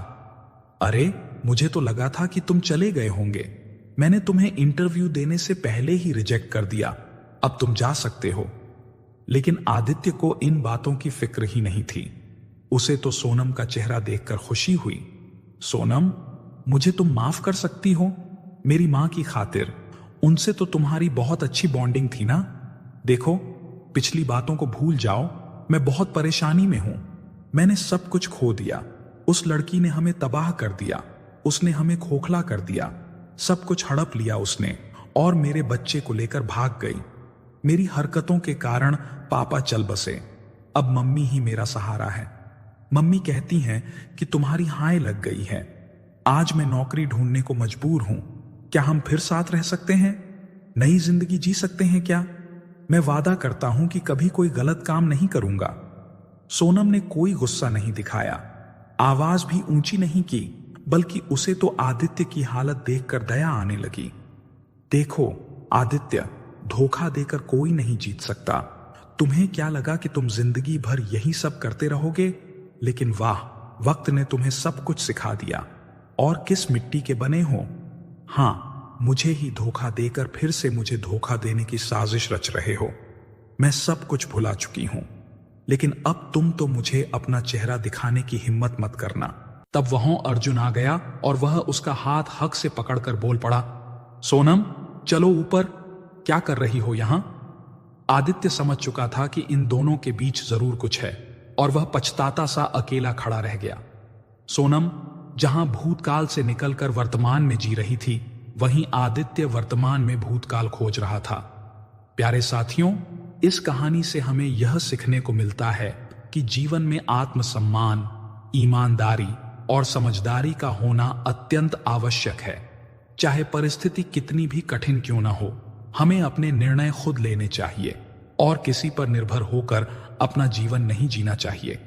अरे मुझे तो लगा था कि तुम चले गए होंगे। मैंने तुम्हें इंटरव्यू देने से पहले ही रिजेक्ट कर दिया। अब तुम जा सकते हो। लेकिन आदित्य को इन बातों की फिक्र ही नहीं थी। उसे तो सोनम का चेहरा देखकर खुशी हुई। सोनम, मुझे तुम माफ कर सकती हो? मेरी मां की खातिर। उनसे तो तुम्हारी बहुत अच्छी बॉन्डिंग थी ना। देखो, पिछली बातों को भूल जाओ। मैं बहुत परेशानी में हूं। मैंने सब कुछ खो दिया। उस लड़की ने हमें तबाह कर दिया। उसने हमें खोखला कर दिया। सब कुछ हड़प लिया उसने और मेरे बच्चे को लेकर भाग गई। मेरी हरकतों के कारण पापा चल बसे। अब मम्मी ही मेरा सहारा है। मम्मी कहती हैं कि तुम्हारी हाय लग गई है। आज मैं नौकरी ढूंढने को मजबूर हूं। क्या हम फिर साथ रह सकते हैं? नई जिंदगी जी सकते हैं क्या? मैं वादा करता हूं कि कभी कोई गलत काम नहीं करूंगा। सोनम ने कोई गुस्सा नहीं दिखाया, आवाज भी ऊंची नहीं की, बल्कि उसे तो आदित्य की हालत देखकर दया आने लगी। देखो आदित्य, धोखा देकर कोई नहीं जीत सकता। तुम्हें क्या लगा कि तुम जिंदगी भर यही सब करते रहोगे? लेकिन वाह, वक्त ने तुम्हें सब कुछ सिखा दिया। और किस मिट्टी के बने हो? हां, मुझे ही धोखा देकर फिर से मुझे धोखा देने की साजिश रच रहे हो। मैं सब कुछ भुला चुकी हूं, लेकिन अब तुम तो मुझे अपना चेहरा दिखाने की हिम्मत मत करना। तब वहां अर्जुन आ गया और वह उसका हाथ हक से पकड़कर बोल पड़ा, सोनम चलो ऊपर। क्या कर रही हो यहां? आदित्य समझ चुका था कि इन दोनों के बीच जरूर कुछ है। और वह पछताता सा अकेला खड़ा रह गया। सोनम जहां भूतकाल से निकलकर वर्तमान में जी रही थी, वहीं आदित्य वर्तमान में भूतकाल खोज रहा था। प्यारे साथियों, इस कहानी से हमें यह सीखने को मिलता है कि जीवन में आत्मसम्मान, ईमानदारी और समझदारी का होना अत्यंत आवश्यक है। चाहे परिस्थिति कितनी भी कठिन क्यों ना हो, हमें अपने निर्णय खुद लेने चाहिए और किसी पर निर्भर होकर अपना जीवन नहीं जीना चाहिए।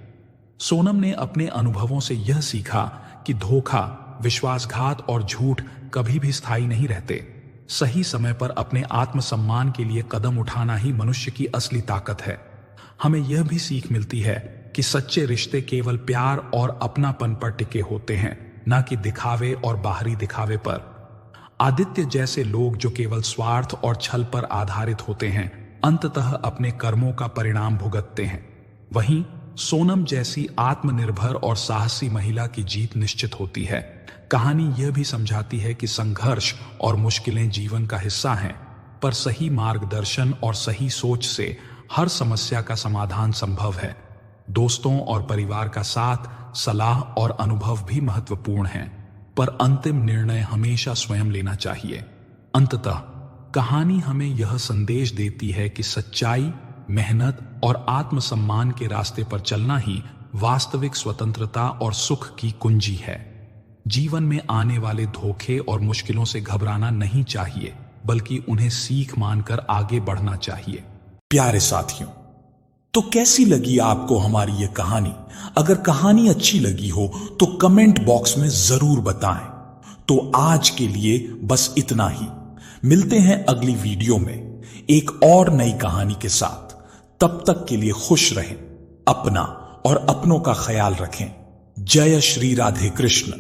सोनम ने अपने अनुभवों से यह सीखा कि धोखा, विश्वासघात और झूठ कभी भी स्थायी नहीं रहते। सही समय पर अपने आत्मसम्मान के लिए कदम उठाना ही मनुष्य की असली ताकत है। हमें यह भी सीख मिलती है कि सच्चे रिश्ते केवल प्यार और अपनापन पर टिके होते हैं, न कि दिखावे और बाहरी दिखावे पर। आदित्य जैसे लोग जो केवल स्वार्थ और छल पर आधारित होते हैं, अंततः अपने कर्मों का परिणाम भुगतते हैं। वहीं सोनम जैसी आत्मनिर्भर और साहसी महिला की जीत निश्चित होती है। कहानी यह भी समझाती है कि संघर्ष और मुश्किलें जीवन का हिस्सा हैं, पर सही मार्गदर्शन और सही सोच से हर समस्या का समाधान संभव है। दोस्तों और परिवार का साथ, सलाह और अनुभव भी महत्वपूर्ण हैं, पर अंतिम निर्णय हमेशा स्वयं लेना चाहिए। अंततः कहानी हमें यह संदेश देती है कि सच्चाई, मेहनत और आत्मसम्मान के रास्ते पर चलना ही वास्तविक स्वतंत्रता और सुख की कुंजी है। जीवन में आने वाले धोखे और मुश्किलों से घबराना नहीं चाहिए, बल्कि उन्हें सीख मानकर आगे बढ़ना चाहिए। प्यारे साथियों, तो कैसी लगी आपको हमारी ये कहानी? अगर कहानी अच्छी लगी हो तो कमेंट बॉक्स में जरूर बताएं। तो आज के लिए बस इतना ही। मिलते हैं अगली वीडियो में एक और नई कहानी के साथ। तब तक के लिए खुश रहें, अपना और अपनों का ख्याल रखें। जय श्री राधे कृष्ण।